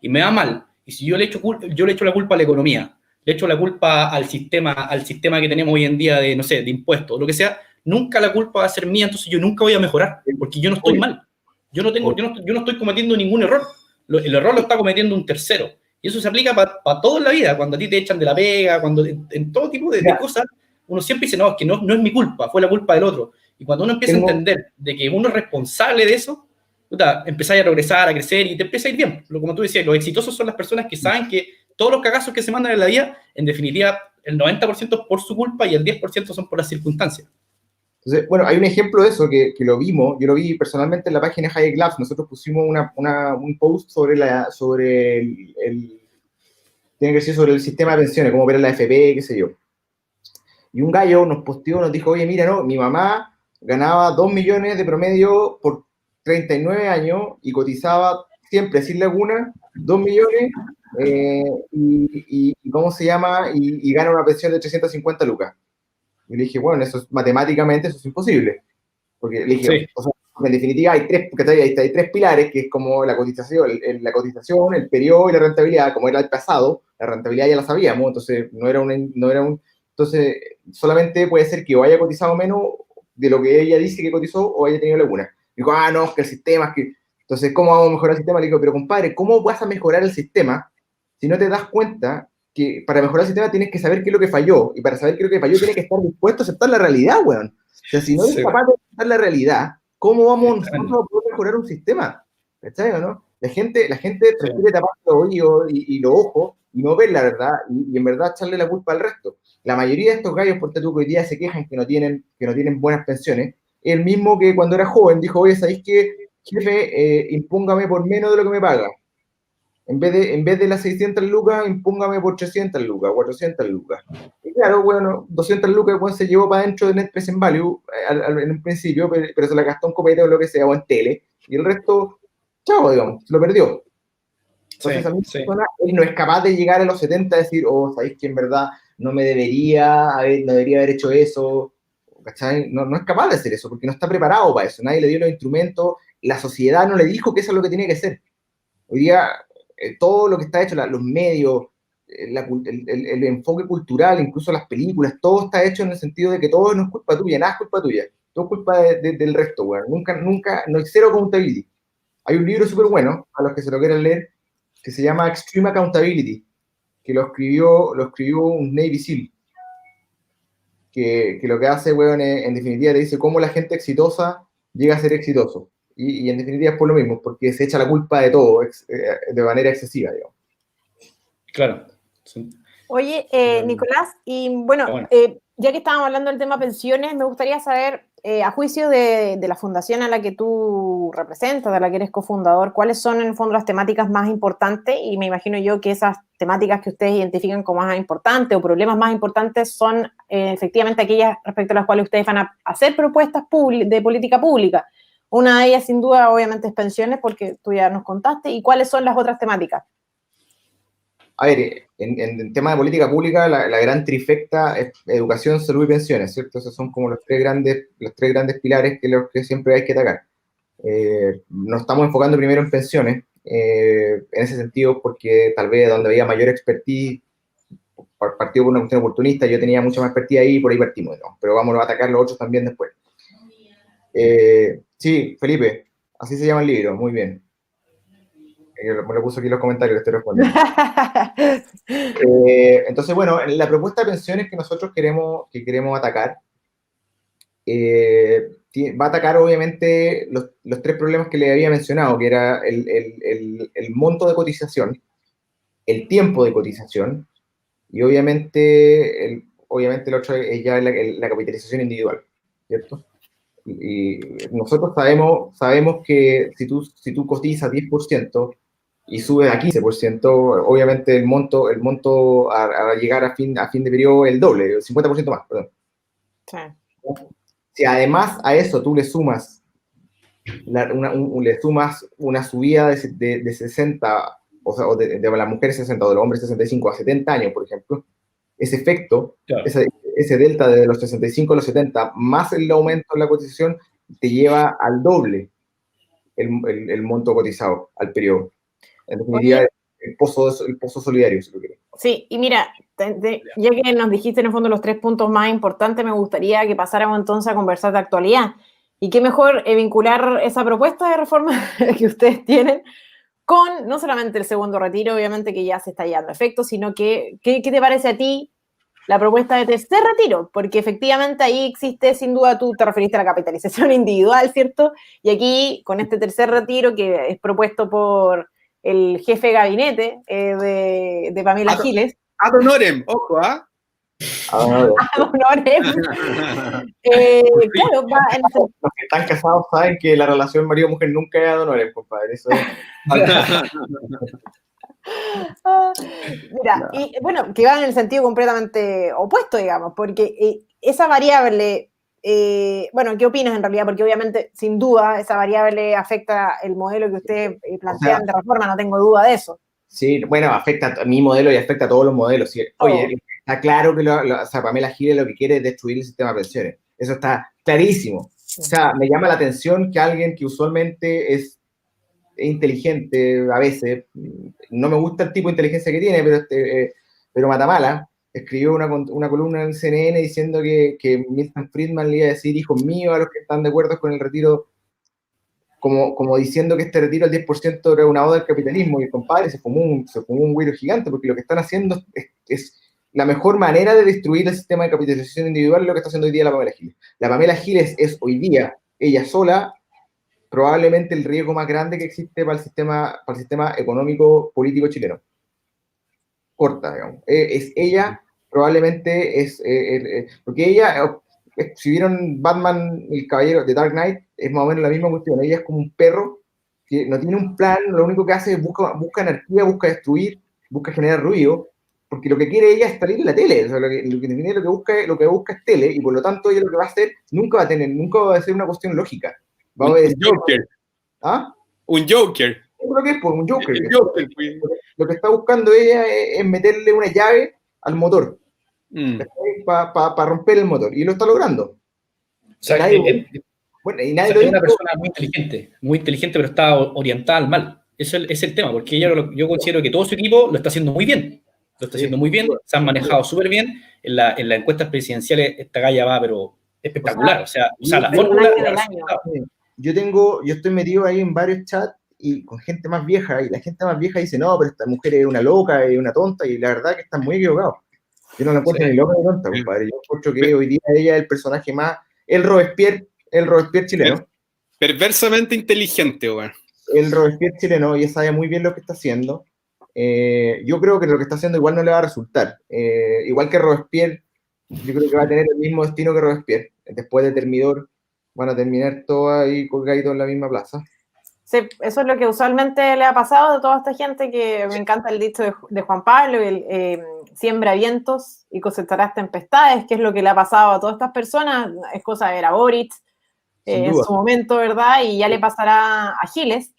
y me va mal, y si yo le echo la culpa a la economía, le echo la culpa al sistema que tenemos hoy en día de, no sé, de impuestos, lo que sea, nunca la culpa va a ser mía, entonces yo nunca voy a mejorar, porque yo no estoy mal. Yo no estoy cometiendo ningún error. El error lo está cometiendo un tercero. Y eso se aplica para todo en la vida. Cuando a ti te echan de la pega, cuando en todo tipo de cosas, uno siempre dice, no, es que no es mi culpa, fue la culpa del otro. Y cuando uno empieza a entender de que uno es responsable de eso, empezáis a progresar, a crecer y te empieza a ir bien. Como tú decías, los exitosos son las personas que saben que todos los cagazos que se mandan en la vida, en definitiva, el 90% es por su culpa y el 10% son por las circunstancias. Entonces, bueno, hay un ejemplo de eso que lo vimos, yo lo vi personalmente en la página Hayek Labs. Nosotros pusimos un post sobre el sistema de pensiones, cómo opera la AFP, qué sé yo. Y un gallo nos posteó, nos dijo, oye, mira, no, mi mamá ganaba 2 millones de promedio por 39 años y cotizaba siempre, sin laguna, 2 millones y ¿cómo se llama? Y gana una pensión de 350 lucas. Y le dije, bueno, matemáticamente eso es imposible. Porque le dije, sí. O sea, En definitiva, hay tres pilares, que es como la cotización, el periodo y la rentabilidad. Como era el pasado, la rentabilidad ya la sabíamos, entonces entonces solamente puede ser que o haya cotizado menos de lo que ella dice que cotizó o haya tenido laguna. Digo, no, es que el sistema, es que... Entonces, ¿cómo vamos a mejorar el sistema? Le digo, pero compadre, ¿cómo vas a mejorar el sistema si no te das cuenta que para mejorar el sistema tienes que saber qué es lo que falló? Y para saber qué es lo que falló tienes que estar dispuesto a aceptar la realidad, weón. O sea, si no eres capaz de aceptar la realidad, ¿cómo vamos nosotros a poder mejorar un sistema? ¿Cachai o no? La gente prefiere tapar los oídos y los ojos y no ver la verdad y en verdad echarle la culpa al resto. La mayoría de estos gallos, por tanto, que hoy día se quejan que no tienen buenas pensiones, es el mismo que cuando era joven dijo, oye, ¿sabéis qué? Jefe, impúngame por menos de lo que me paga. En vez de las 600 lucas, impúngame por 300 lucas, 400 lucas. Y claro, bueno, 200 lucas bueno, se llevó para adentro de Net Present Value en un principio, pero se la gastó en copete o lo que sea, o en tele, y el resto, chao, digamos, se lo perdió. Entonces, a mí él no es capaz de llegar a los 70 y decir, oh, sabéis que en verdad no debería haber hecho eso, ¿cachai? No es capaz de hacer eso, porque no está preparado para eso, nadie le dio los instrumentos, la sociedad no le dijo que eso es lo que tenía que hacer. Hoy día, todo lo que está hecho, los medios, el enfoque cultural, incluso las películas, todo está hecho en el sentido de que todo no es culpa tuya, nada es culpa tuya, todo es culpa del resto, güey. Nunca, no hay cero accountability. Hay un libro súper bueno, a los que se lo quieran leer, que se llama Extreme Accountability, que lo escribió un Navy SEAL, que lo que hace, weón, en definitiva te dice cómo la gente exitosa llega a ser exitoso. Y en definitiva es por lo mismo, porque se echa la culpa de todo de manera excesiva, digamos. Claro. Oye, Nicolás, y bueno, ya que estábamos hablando del tema pensiones, me gustaría saber, a juicio de la fundación a la que tú representas, de la que eres cofundador, ¿cuáles son en el fondo las temáticas más importantes? Y me imagino yo que esas temáticas que ustedes identifican como más importantes o problemas más importantes son efectivamente aquellas respecto a las cuales ustedes van a hacer propuestas de política pública. Una de ellas, sin duda, obviamente, es pensiones, porque tú ya nos contaste. ¿Y cuáles son las otras temáticas? A ver, en tema de política pública, la gran trifecta es educación, salud y pensiones, ¿cierto? Esos son como los tres grandes pilares que siempre hay que atacar. Nos estamos enfocando primero en pensiones, en ese sentido, porque tal vez donde había mayor expertise, partido por una cuestión oportunista, yo tenía mucha más expertise ahí y por ahí partimos, ¿no? Pero vamos a atacar los otros también después. Sí, Felipe, así se llama el libro, muy bien. Me lo puso aquí en los comentarios, estoy respondiendo. Entonces, bueno, la propuesta de pensiones que nosotros queremos atacar va a atacar obviamente los tres problemas que le había mencionado, que era el monto de cotización, el tiempo de cotización y obviamente el otro es ya la capitalización individual, ¿cierto? Y nosotros sabemos que si tú cotizas 10% y subes a 15%, obviamente el monto a llegar a fin de periodo es el doble, el 50% más, perdón. Sí. Si además a eso tú le sumas una subida de 60, o sea, de las mujeres 60 o de los hombres 65 a 70 años, por ejemplo, ese efecto, claro, ese delta de los 65 a los 70, más el aumento en la cotización, te lleva al doble el monto cotizado al periodo. En definitiva, el pozo solidario, si lo quieres. Sí, y mira, ya que nos dijiste en el fondo los tres puntos más importantes, me gustaría que pasáramos entonces a conversar de actualidad. Y qué mejor vincular esa propuesta de reforma que ustedes tienen con no solamente el segundo retiro, obviamente que ya se está llevando a efecto, sino que, ¿qué te parece a ti la propuesta de tercer retiro? Porque efectivamente ahí existe, sin duda, tú te referiste a la capitalización individual, ¿cierto? Y aquí, con este tercer retiro que es propuesto por el jefe de gabinete de Pamela Giles. Ad honorem, ojo, ¿ah? Ad honorem. Claro, los que están casados saben que la relación marido-mujer nunca es ad honorem, compadre. Eso es... Mira, y bueno, que va en el sentido completamente opuesto, digamos, porque esa variable, bueno, ¿qué opinas en realidad? Porque obviamente, sin duda, esa variable afecta el modelo que ustedes plantean de reforma, no tengo duda de eso. Sí, bueno, afecta a mi modelo y afecta a todos los modelos. ¿Sí? Oye, está claro que Pamela Giles lo que quiere es destruir el sistema de pensiones. Eso está clarísimo. O sea, me llama la atención que alguien que usualmente es inteligente, a veces, no me gusta el tipo de inteligencia que tiene, pero Matamala escribió una columna en CNN diciendo que Milton Friedman le iba a decir hijos míos a los que están de acuerdo con el retiro, como diciendo que este retiro al 10% era una oda al capitalismo, y el compadre se fumó un güiro gigante, porque lo que están haciendo es la mejor manera de destruir el sistema de capitalización individual, lo que está haciendo hoy día la Pamela Giles. La Pamela Giles es hoy día, ella sola, probablemente el riesgo más grande que existe para el sistema económico político chileno. Corta, digamos. Es ella, probablemente porque ella, si vieron Batman, el caballero de Dark Knight, es más o menos la misma cuestión. Ella es como un perro que no tiene un plan, lo único que hace es busca anarquía, busca destruir, busca generar ruido, porque lo que quiere ella es salir en la tele. O sea, lo que busca es tele, y por lo tanto ella lo que va a hacer nunca va a ser una cuestión lógica. Va a un Joker. ¿Ah? Un Joker. Yo creo que es por un Joker. El Joker, pues. Lo que está buscando ella es meterle una llave al motor para romper el motor, y lo está logrando. O sea, Bueno, y o nadie sea, lo es una dijo. persona muy inteligente, pero está orientada al mal. Eso es el tema, porque yo considero que todo su equipo lo está haciendo muy bien. Lo está haciendo muy bien, se han manejado súper bien. En las encuestas presidenciales esta galla va, pero espectacular. O sea la fórmula... Yo estoy metido ahí en varios chats y con gente más vieja, y la gente más vieja dice, no, pero esta mujer es una loca, es una tonta, y la verdad que están muy equivocados. Yo no la encuentro ni loca ni tonta, compadre. Yo encuentro que hoy día ella es el personaje más, el Robespierre chileno. Perversamente inteligente, weón. El Robespierre chileno, y sabe muy bien lo que está haciendo. Yo creo que lo que está haciendo igual no le va a resultar. Igual que Robespierre, yo creo que va a tener el mismo destino que Robespierre. Después de Termidor, van a terminar todos ahí colgaditos en la misma plaza. Sí, eso es lo que usualmente le ha pasado a toda esta gente, que me encanta el dicho de Juan Pablo, siembra vientos y cosecharás tempestades, que es lo que le ha pasado a todas estas personas. Es cosa de ver a Boric en su momento, ¿verdad? Y ya le pasará a Giles.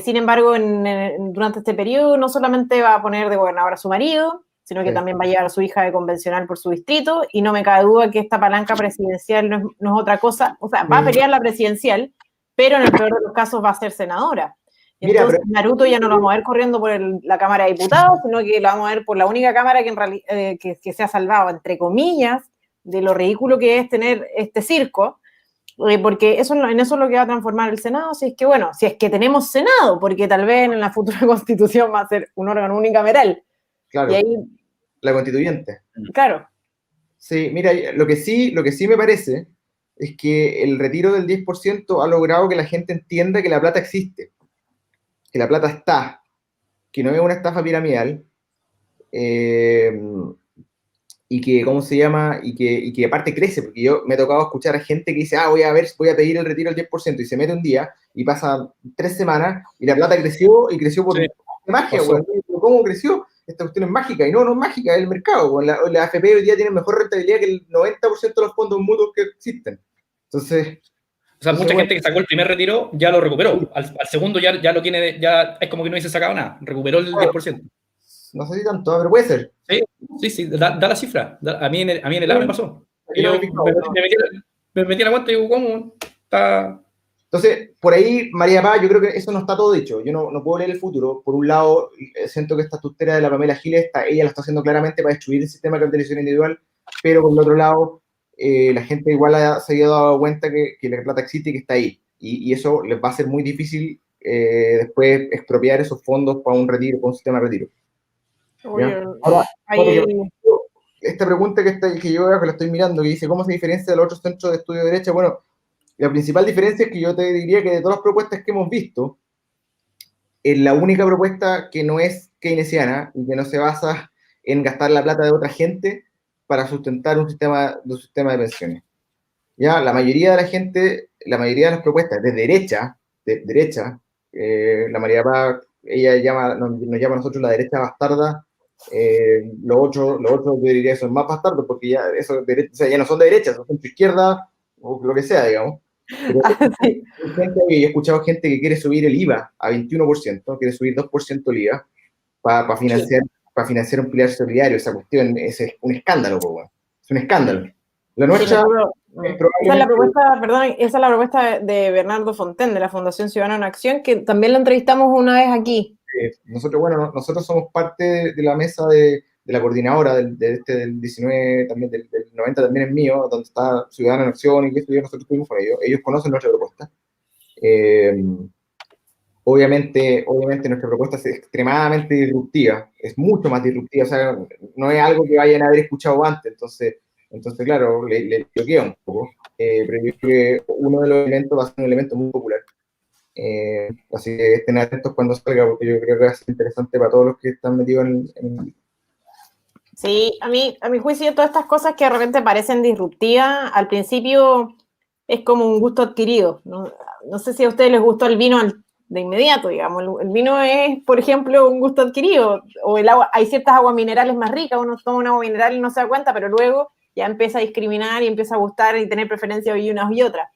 Sin embargo, durante este periodo no solamente va a poner de gobernador a su marido, sino que también va a llevar a su hija de convencional por su distrito, y no me cabe duda que esta palanca presidencial no es otra cosa. O sea, va a pelear la presidencial, pero en el peor de los casos va a ser senadora. Entonces, Naruto ya no lo vamos a ver corriendo por la Cámara de Diputados, sino que lo vamos a ver por la única Cámara que se ha salvado, entre comillas, de lo ridículo que es tener este circo, porque en eso es lo que va a transformar el Senado, si es que tenemos Senado, porque tal vez en la futura Constitución va a ser un órgano unicameral. Claro, y ahí, la constituyente. Claro. Sí, mira, lo que sí me parece es que el retiro del 10% ha logrado que la gente entienda que la plata existe, que la plata está, que no es una estafa piramidal, y que, ¿cómo se llama? Y que aparte crece, porque yo me he tocado escuchar a gente que dice, voy a pedir el retiro del 10%, y se mete un día, y pasa 3 semanas, y la plata creció, y creció por magia, güey. ¿Cómo creció? Esta cuestión es mágica, y no es mágica, es el mercado. La AFP hoy día tiene mejor rentabilidad que el 90% de los fondos mutuos que existen. Entonces... O sea, mucha gente que sacó el primer retiro ya lo recuperó. Al segundo ya lo tiene, ya es como que no hubiese sacado nada. Recuperó el 10%. No sé si tanto, pero puede ser. Sí, da la cifra. A mí en el A me pasó. Me metí a la cuenta y digo, ¿cómo? Está... Entonces, por ahí, María Paz, yo creo que eso no está todo dicho. Yo no puedo leer el futuro. Por un lado, siento que esta tustera de la Pamela Giles, ella lo está haciendo claramente para destruir el sistema de capitalización individual, pero por el otro lado, la gente igual se ha dado cuenta que la plata existe y que está ahí. Y eso les va a ser muy difícil después expropiar esos fondos para un retiro, para un sistema de retiro. Ahora, esta pregunta que yo la estoy mirando, que dice, ¿cómo se diferencia de los otros centros de estudio de derecha? Bueno, la principal diferencia es que yo te diría que de todas las propuestas que hemos visto, es la única propuesta que no es keynesiana y que no se basa en gastar la plata de otra gente para sustentar un sistema de pensiones. Ya, la mayoría de la gente, la mayoría de las propuestas de derecha, la María Paz, ella nos llama a nosotros la derecha bastarda, los otros yo diría que son más bastardos, porque ya, ya no son de derecha, son de izquierda, o lo que sea, digamos. Pero yo he escuchado gente que quiere subir el IVA a 21%, quiere subir 2% el IVA para financiar un pilar solidario. Esa cuestión es un escándalo, es un escándalo. La nuestra esa es la propuesta, perdón, esa es la propuesta de Bernardo Fonten, de la Fundación Ciudadana en Acción, que también lo entrevistamos una vez aquí. Nosotros, bueno, nosotros somos parte de la mesa de la coordinadora del 19, también del 90 también es mío, donde está Ciudadana en Acción y que nosotros estuvimos con ellos conocen nuestra propuesta. Obviamente nuestra propuesta es extremadamente disruptiva, es mucho más disruptiva, o sea, no es algo que vayan a haber escuchado antes, entonces claro, le bloquea un poco, pero yo creo que uno de los elementos va a ser un elemento muy popular. Así que estén atentos cuando salga, porque yo creo que va a ser interesante para todos los que están metidos en... Sí, a mi juicio, todas estas cosas que de repente parecen disruptivas, al principio es como un gusto adquirido. No sé si a ustedes les gustó el vino de inmediato, digamos. El vino es, por ejemplo, un gusto adquirido, o el agua, hay ciertas aguas minerales más ricas, uno toma un agua mineral y no se da cuenta, pero luego ya empieza a discriminar y empieza a gustar y tener preferencia y unas y otras.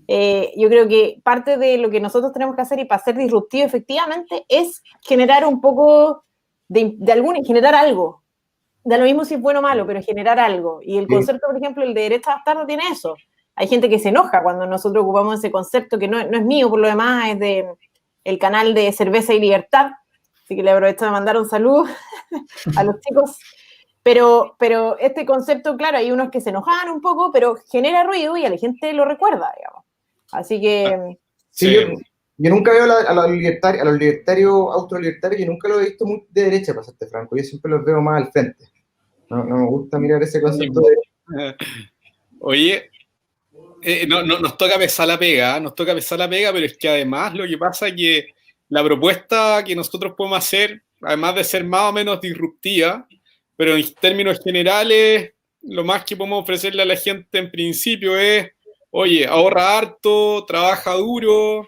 Yo creo que parte de lo que nosotros tenemos que hacer y para ser disruptivo efectivamente es generar un poco generar algo. Da lo mismo si es bueno o malo, pero generar algo. Y el concepto, por ejemplo, el de derecho a adaptar tiene eso. Hay gente que se enoja cuando nosotros ocupamos ese concepto, que no es mío, por lo demás, es del canal de Cerveza y Libertad. Así que le aprovecho de mandar un saludo a los chicos. Pero este concepto, claro, hay unos que se enojan un poco, pero genera ruido y a la gente lo recuerda, digamos. Así que... Sí, yo nunca veo a los libertarios, autolibertarios, yo nunca lo he visto muy de derecha, para serte franco. Yo siempre los veo más al frente. No me gusta mirar ese concepto de... Oye, nos toca pesar la pega, pero es que además lo que pasa es que la propuesta que nosotros podemos hacer, además de ser más o menos disruptiva, pero en términos generales, lo más que podemos ofrecerle a la gente en principio es, oye, ahorra harto, trabaja duro,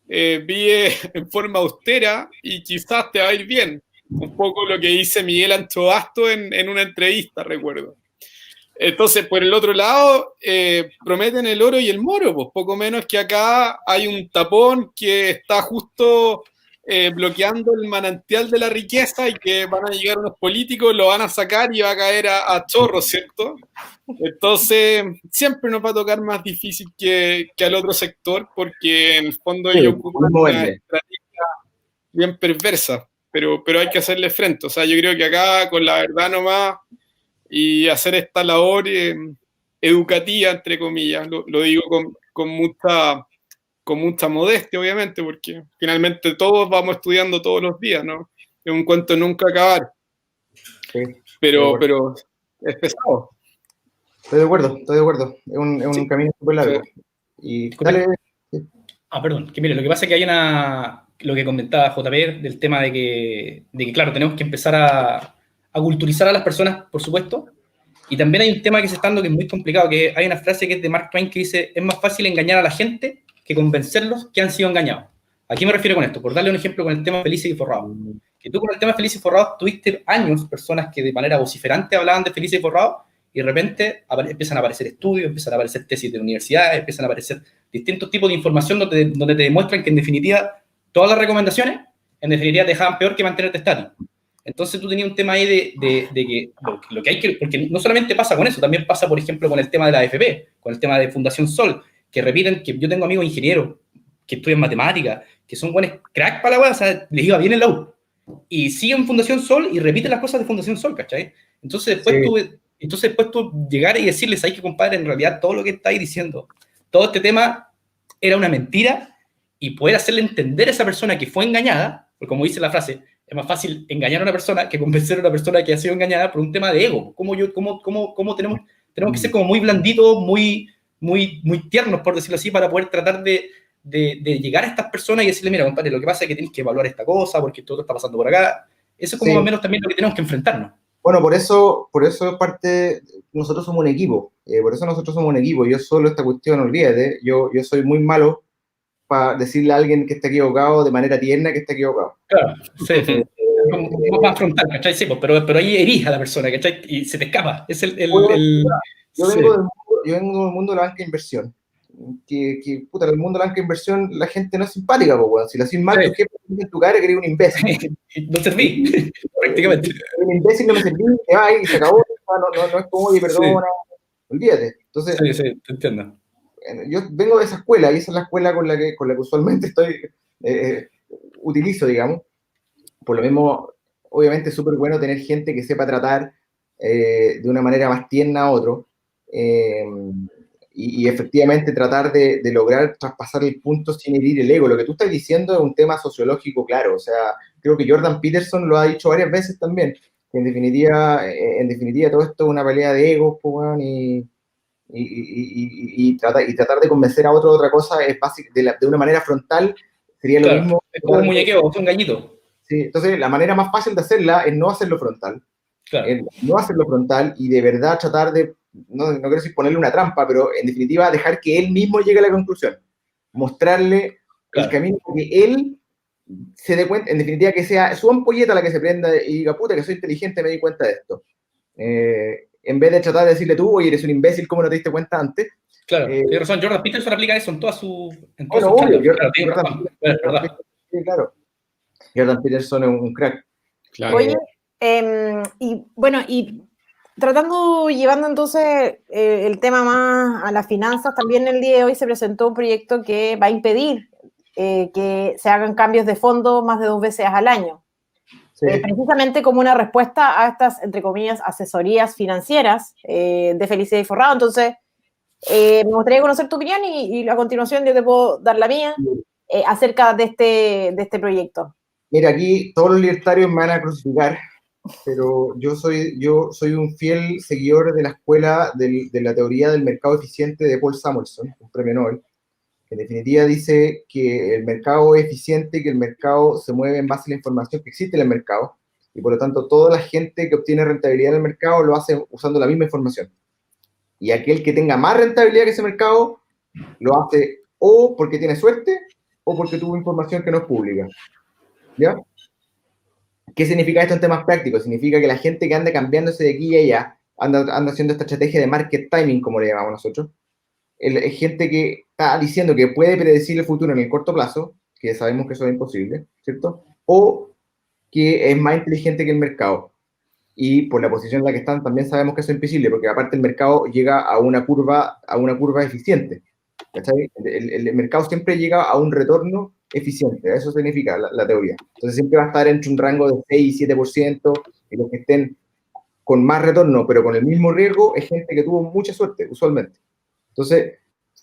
vive en forma austera y quizás te va a ir bien. Un poco lo que dice Miguel Anchobasto en una entrevista, recuerdo. Entonces, por el otro lado, prometen el oro y el moro, pues poco menos que acá hay un tapón que está justo bloqueando el manantial de la riqueza y que van a llegar unos políticos, lo van a sacar y va a caer a chorros, ¿cierto? Entonces, siempre nos va a tocar más difícil que al otro sector porque en el fondo ellos ocupan una estrategia bien perversa, pero hay que hacerle frente. O sea, yo creo que acá con la verdad nomás y hacer esta labor educativa, entre comillas, lo digo con mucha modestia, obviamente, porque finalmente todos vamos estudiando todos los días, ¿no? Es un cuento nunca acabar. Sí, pero es pesado. Estoy de acuerdo. Es un camino súper largo. Sí. Y dale... Perdón, que mire, lo que pasa es que hay lo que comentaba JP del tema de que claro, tenemos que empezar a culturizar a las personas, por supuesto, y también hay un tema que se está dando que es muy complicado, que hay una frase que es de Mark Twain que dice, es más fácil engañar a la gente que convencerlos que han sido engañados. ¿A qué me refiero con esto? Por darle un ejemplo con el tema Felices y Forrados. Que tú con el tema Felices y Forrados tuviste años personas que de manera vociferante hablaban de Felices y Forrados y de repente empiezan a aparecer estudios, empiezan a aparecer tesis de universidades, empiezan a aparecer distintos tipos de información donde te demuestran que en definitiva todas las recomendaciones en definitiva te dejaban peor que mantenerte estático. Entonces tú tenías un tema ahí de que lo que hay que... Porque no solamente pasa con eso, también pasa, por ejemplo, con el tema de la AFP, con el tema de Fundación Sol, que repiten que yo tengo amigos ingenieros que estudian matemáticas, que son buenos crack para la web, o sea, les iba bien en la U. Y siguen Fundación Sol y repiten las cosas de Fundación Sol, ¿cachai? Entonces después tú llegar y decirles, hay que compadre, en realidad todo lo que estáis diciendo, todo este tema era una mentira y poder hacerle entender a esa persona que fue engañada, porque como dice la frase, es más fácil engañar a una persona que convencer a una persona que ha sido engañada por un tema de ego. Como tenemos que ser como muy blanditos, muy tiernos, por decirlo así, para poder tratar de llegar a estas personas y decirle, mira, compadre, lo que pasa es que tienes que evaluar esta cosa, porque todo está pasando por acá. Eso es como más o menos también lo que tenemos que enfrentarnos. Bueno, por eso parte, nosotros somos un equipo, yo solo esta cuestión, olvídate, yo soy muy malo para decirle a alguien que está equivocado de manera tierna que está equivocado. Claro, sí. Más frontal, ¿cachai? Sí, pero ahí herís a la persona, ¿cachai? Y se te escapa. Es Yo vengo del mundo de la banca de inversión. Que puta, en el mundo de la banca de inversión la gente no es simpática, pues, si la haces mal, tú en tu cara que eres un imbécil. No serví, prácticamente. Un imbécil no me serví, te va y se acabó, no es como, oye, perdona. olvídate. Entonces, Sí, te entiendo. yo vengo de esa escuela y esa es la escuela con la que usualmente utilizo, digamos. Por lo mismo, obviamente es súper bueno tener gente que sepa tratar de una manera más tierna a otro, y efectivamente tratar de lograr traspasar el punto sin herir el ego. Lo que tú estás diciendo es un tema sociológico, claro. O sea, creo que Jordan Peterson lo ha dicho varias veces también, que en definitiva todo esto es una pelea de egos, pues, weón, y tratar de convencer a otro de otra cosa es básico, de una manera frontal sería lo Claro, mismo. es como un muñequeo, es un gañito. Sí, entonces la manera más fácil de hacerla es no hacerlo frontal. Claro. No hacerlo frontal y de verdad tratar de, no quiero decir ponerle una trampa, pero en definitiva dejar que él mismo llegue a la conclusión. Mostrarle el Claro. camino que él se dé cuenta, en definitiva que sea su ampolleta la que se prenda y diga, puta, que soy inteligente, me di cuenta de esto. En vez de tratar de decirle tú, oye, eres un imbécil, ¿cómo no te diste cuenta antes? Claro, tienes razón. Jordan Peterson aplica eso en todas sus Bueno, obvio, charlas. Claro, tienes razón. Es verdad. Sí, claro. Jordan Peterson es un crack. Claro. Oye, y bueno, y llevando entonces el tema más a las finanzas, también el día de hoy se presentó un proyecto que va a impedir que se hagan cambios de fondo más de 2 veces al año. Sí. Precisamente como una respuesta a estas, entre comillas, asesorías financieras de Felicidad y Forrado. Entonces, me gustaría conocer tu opinión y a continuación yo te puedo dar la mía acerca de este proyecto. Mira, aquí todos los libertarios me van a crucificar, pero yo soy un fiel seguidor de la escuela de la teoría del mercado eficiente de Paul Samuelson, un premio Nobel, que en definitiva dice que el mercado es eficiente, que el mercado se mueve en base a la información que existe en el mercado, y por lo tanto toda la gente que obtiene rentabilidad en el mercado lo hace usando la misma información. Y aquel que tenga más rentabilidad que ese mercado, lo hace o porque tiene suerte, o porque tuvo información que no es pública. ¿Ya? ¿Qué significa esto en temas prácticos? Significa que la gente que anda cambiándose de aquí y allá, anda haciendo esta estrategia de market timing, como le llamamos nosotros, es gente que está diciendo que puede predecir el futuro en el corto plazo, que sabemos que eso es imposible, ¿cierto? O que es más inteligente que el mercado. Y por la posición en la que están, también sabemos que eso es imposible, porque aparte el mercado llega a una curva eficiente. ¿Cachai? El mercado siempre llega a un retorno eficiente, eso significa la teoría. Entonces siempre va a estar entre un rango de 6 y 7%, y los que estén con más retorno, pero con el mismo riesgo, es gente que tuvo mucha suerte, usualmente. Entonces,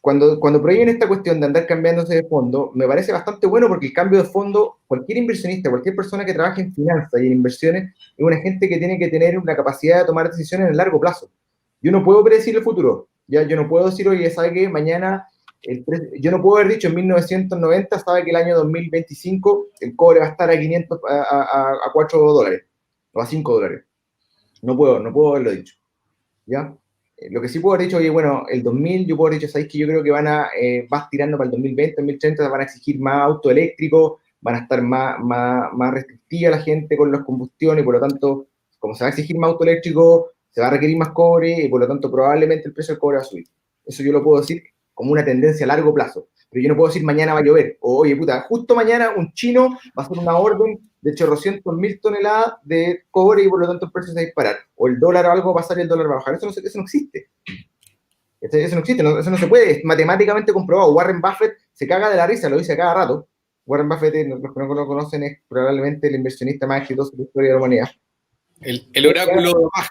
cuando prohíben esta cuestión de andar cambiándose de fondo, me parece bastante bueno porque el cambio de fondo, cualquier inversionista, cualquier persona que trabaje en finanzas y en inversiones, es una gente que tiene que tener una capacidad de tomar decisiones en el largo plazo. Yo no puedo predecir el futuro, ¿ya? Yo no puedo decir, oye, ¿sabe qué? Mañana, yo no puedo haber dicho en 1990, sabe que el año 2025 el cobre va a estar a 500, a $4 o a $5. No puedo haberlo dicho, ¿ya? Lo que sí puedo haber dicho, oye, bueno, el 2000 yo puedo haber dicho, ¿sabéis que yo creo que vas tirando para el 2020, 2030, van a exigir más auto eléctrico, van a estar más restrictiva la gente con las combustiones, y por lo tanto, como se va a exigir más auto eléctrico, se va a requerir más cobre, y por lo tanto probablemente el precio del cobre va a subir. Eso yo lo puedo decir como una tendencia a largo plazo. Pero yo no puedo decir mañana va a llover, o oye, puta, justo mañana un chino va a hacer una orden de chorrocientos mil toneladas de cobre y por lo tanto el precio se va a disparar. O el dólar o algo va a pasar y el dólar va a bajar. Eso no existe. Eso no existe, eso no se puede, es matemáticamente comprobado. Warren Buffett se caga de la risa, lo dice a cada rato. Warren Buffett, los que no lo conocen, es probablemente el inversionista más exitoso de la historia de la humanidad. El oráculo de Omaha.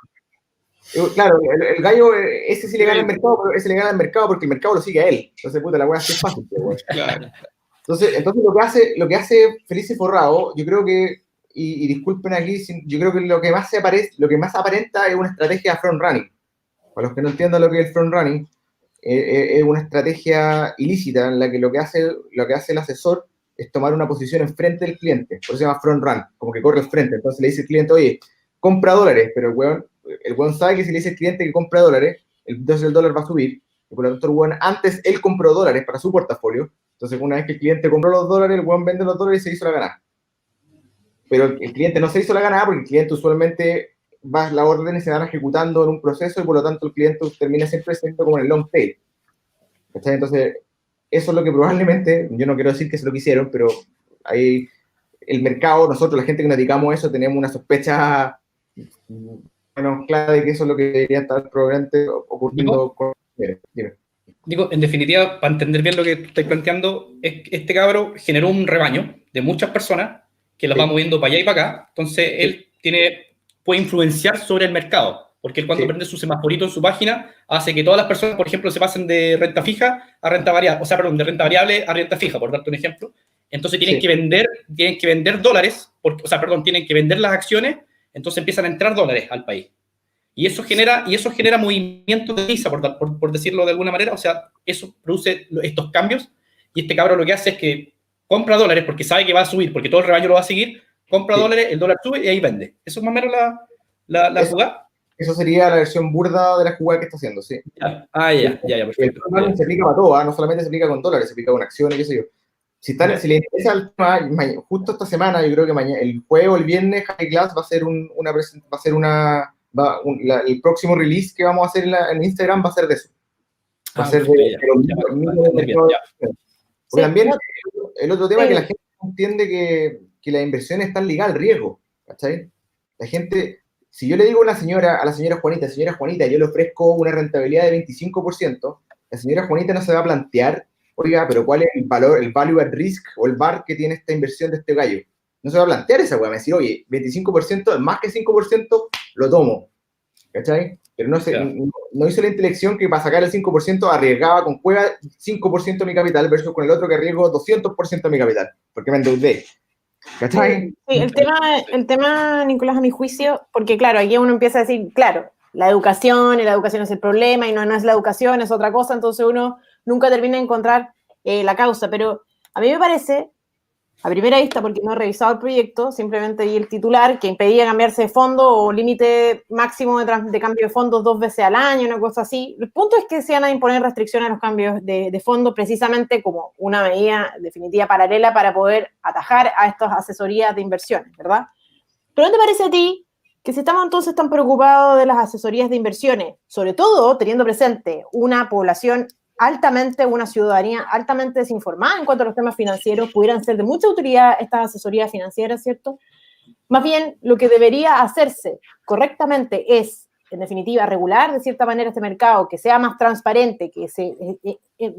Claro, el gallo, ese sí le gana al mercado, pero ese le gana al mercado porque el mercado lo sigue a él. Entonces, puta, la weá es fácil. Claro. Entonces lo que hace Felice Forrado, yo creo que, y disculpen aquí, yo creo que lo que más aparenta es una estrategia de front running. Para los que no entiendan lo que es el front running, es una estrategia ilícita en la que lo que hace el asesor es tomar una posición enfrente del cliente. Por eso se llama front run, como que corre al frente. Entonces le dice al cliente, oye, compra dólares, pero el weón sabe que si le dice al cliente que compra dólares, entonces el dólar va a subir. Y por lo tanto, el weón, antes él compró dólares para su portafolio. Entonces, una vez que el cliente compró los dólares, el weón vende los dólares y se hizo la ganada. Pero el cliente no se hizo la ganada porque el cliente usualmente las órdenes se van ejecutando en un proceso y por lo tanto el cliente termina siempre siendo como en el long tail. ¿Cachai? Entonces, eso es lo que probablemente, yo no quiero decir que se lo quisieron, pero hay el mercado, nosotros, la gente que nos dedicamos a eso, tenemos una sospecha menos clara de que eso es lo que debería estar probablemente ocurriendo con... Dime. Digo, en definitiva, para entender bien lo que estoy planteando, es que este cabro generó un rebaño de muchas personas que las va moviendo para allá y para acá. Entonces, él puede influenciar sobre el mercado, porque él cuando prende su semaforito en su página, hace que todas las personas, por ejemplo, se pasen de renta fija a renta variable, o sea, perdón, de renta variable a renta fija, por darte un ejemplo. Entonces, tienen que vender dólares, tienen que vender las acciones, entonces empiezan a entrar dólares al país. Y eso genera movimiento de divisa, por decirlo de alguna manera. O sea, eso produce estos cambios. Y este cabrón lo que hace es que compra dólares porque sabe que va a subir, porque todo el rebaño lo va a seguir. Compra dólares, el dólar sube y ahí vende. Eso es más o menos la jugada. Eso sería la versión burda de la jugada que está haciendo, sí. Ya, perfecto. El plan se aplica para todo, no solamente se aplica con dólares, se aplica con acciones, qué sé yo. Si le interesa el tema, justo esta semana, yo creo que mañana, el jueves o el viernes, High Class va a ser el próximo release que vamos a hacer en Instagram va a ser de eso. Va a ser de Porque también el otro tema es que la gente no entiende que las inversiones están ligadas al riesgo, ¿cachai? La gente, si yo le digo a la señora Juanita, yo le ofrezco una rentabilidad de 25%, la señora Juanita no se va a plantear, oiga, pero ¿cuál es el valor, el value at risk o el VAR que tiene esta inversión de este gallo? No se va a plantear esa weá, me va a decir, oye, 25%, más que 5%, lo tomo, ¿cachai? Pero no hizo la intelección que para sacar el 5% arriesgaba con Cueva 5% de mi capital versus con el otro que arriesgo 200% de mi capital, porque me endeudé. ¿Cachai? Sí, el tema, Nicolás, a mi juicio, porque claro, aquí uno empieza a decir, claro, la educación es el problema y no es la educación, es otra cosa, entonces uno nunca termina de encontrar la causa, pero a mí me parece, a primera vista, porque no he revisado el proyecto, simplemente vi el titular que impedía cambiarse de fondo o límite máximo de cambio de fondos 2 veces al año, una cosa así. El punto es que se van a imponer restricciones a los cambios de fondos precisamente como una medida definitiva paralela para poder atajar a estas asesorías de inversiones, ¿verdad? ¿Pero no te parece a ti que si estamos entonces tan preocupados de las asesorías de inversiones, sobre todo teniendo presente una población una ciudadanía altamente desinformada en cuanto a los temas financieros, pudieran ser de mucha utilidad estas asesorías financieras, ¿cierto? Más bien, lo que debería hacerse correctamente es, en definitiva, regular de cierta manera este mercado, que sea más transparente, que se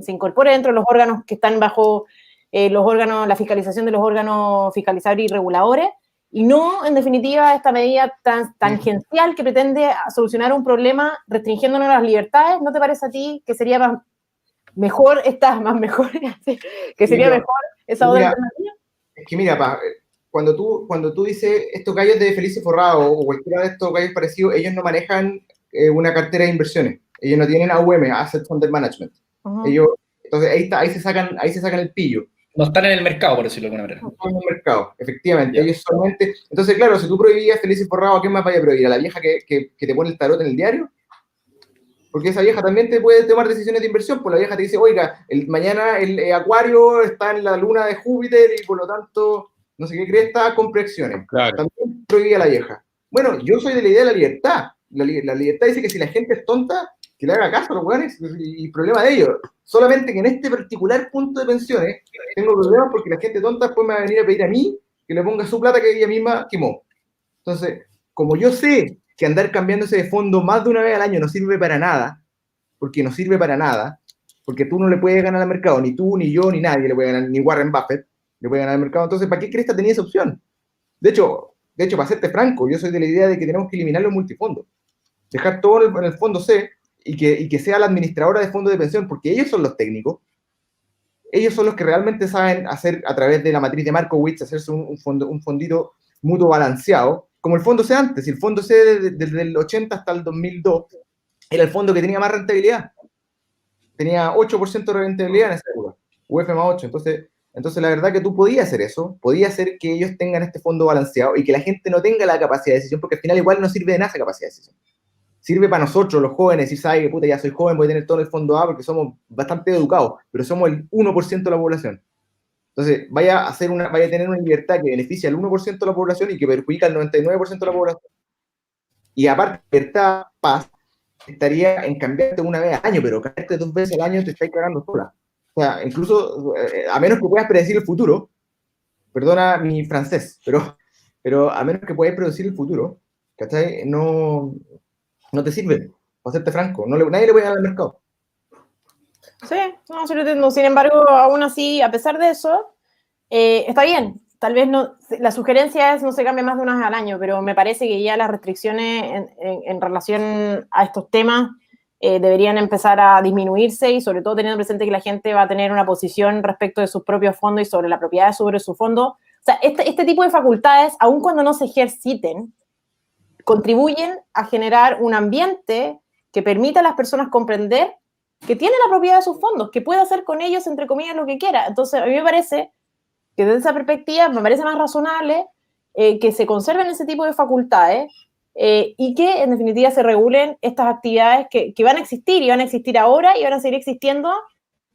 incorpore dentro de los órganos que están bajo la fiscalización de los órganos fiscalizadores y reguladores, y no, en definitiva, esta medida tangencial que pretende solucionar un problema restringiéndonos las libertades. ¿No te parece a ti que sería mejor que sería mejor esa otra alternativa? Es que mira, cuando tú dices estos gallos de Felices Forrado o cualquiera de estos gallos parecidos, ellos no manejan una cartera de inversiones, ellos no tienen AUM, Asset Under Management. Entonces ahí se sacan el pillo. No están en el mercado, por decirlo de alguna manera. No están en el mercado, efectivamente. Ellos solamente... Entonces, claro, si tú prohibías Felices Forrado, ¿a quién más vaya a prohibir? ¿A la vieja que te pone el tarot en el diario? Porque esa vieja también te puede tomar decisiones de inversión, pues la vieja te dice, oiga, mañana el Acuario está en la luna de Júpiter y por lo tanto, no sé qué cresta, compre acciones. Claro. También prohibía a la vieja. Bueno, yo soy de la idea de la libertad. La libertad dice que si la gente es tonta, que le haga caso a los hueones y problema de ellos. Solamente que en este particular punto de pensiones tengo problemas porque la gente tonta después me va a venir a pedir a mí que le ponga su plata que ella misma quemó. Entonces, como yo sé que andar cambiándose de fondo más de una vez al año no sirve para nada, porque tú no le puedes ganar al mercado, ni tú, ni yo, ni nadie le puede ganar, ni Warren Buffett le puede ganar al mercado, entonces, ¿para qué crees que tenía esa opción? De hecho, para serte franco, yo soy de la idea de que tenemos que eliminar los multifondos, dejar todo en el fondo C y que sea la administradora de fondos de pensión, porque ellos son los técnicos, ellos son los que realmente saben hacer, a través de la matriz de Markowitz, hacerse un fondito mutuo balanceado, como el fondo C antes. El fondo C desde el 80 hasta el 2002 era el fondo que tenía más rentabilidad. Tenía 8% de rentabilidad en esa época, UF más 8. Entonces, la verdad que tú podías hacer eso, podías hacer que ellos tengan este fondo balanceado y que la gente no tenga la capacidad de decisión, porque al final igual no sirve de nada esa capacidad de decisión. Sirve para nosotros, los jóvenes, si sabes que puta, ya soy joven, voy a tener todo el fondo A porque somos bastante educados, pero somos el 1% de la población. Entonces, vaya a tener una libertad que beneficia al 1% de la población y que perjudica al 99% de la población. Y aparte, libertad, paz, estaría en cambiarte una vez al año, pero cambiarte 2 veces al año te estáis cagando sola. O sea, incluso, a menos que puedas predecir el futuro, perdona mi francés, pero a menos que puedas predecir el futuro, ¿cachai? No te sirve, para serte franco, nadie le puede dar al mercado. Sí, no, sí lo entiendo. Sin embargo, aún así, a pesar de eso, está bien. Tal vez no, la sugerencia es no se cambie más de una vez al año, pero me parece que ya las restricciones en relación a estos temas deberían empezar a disminuirse y sobre todo teniendo presente que la gente va a tener una posición respecto de sus propios fondos y sobre la propiedad sobre su fondo. O sea, este tipo de facultades, aun cuando no se ejerciten, contribuyen a generar un ambiente que permita a las personas comprender que tiene la propiedad de sus fondos, que puede hacer con ellos, entre comillas, lo que quiera. Entonces, a mí me parece que desde esa perspectiva me parece más razonable que se conserven ese tipo de facultades y que en definitiva se regulen estas actividades que van a existir y van a existir ahora y van a seguir existiendo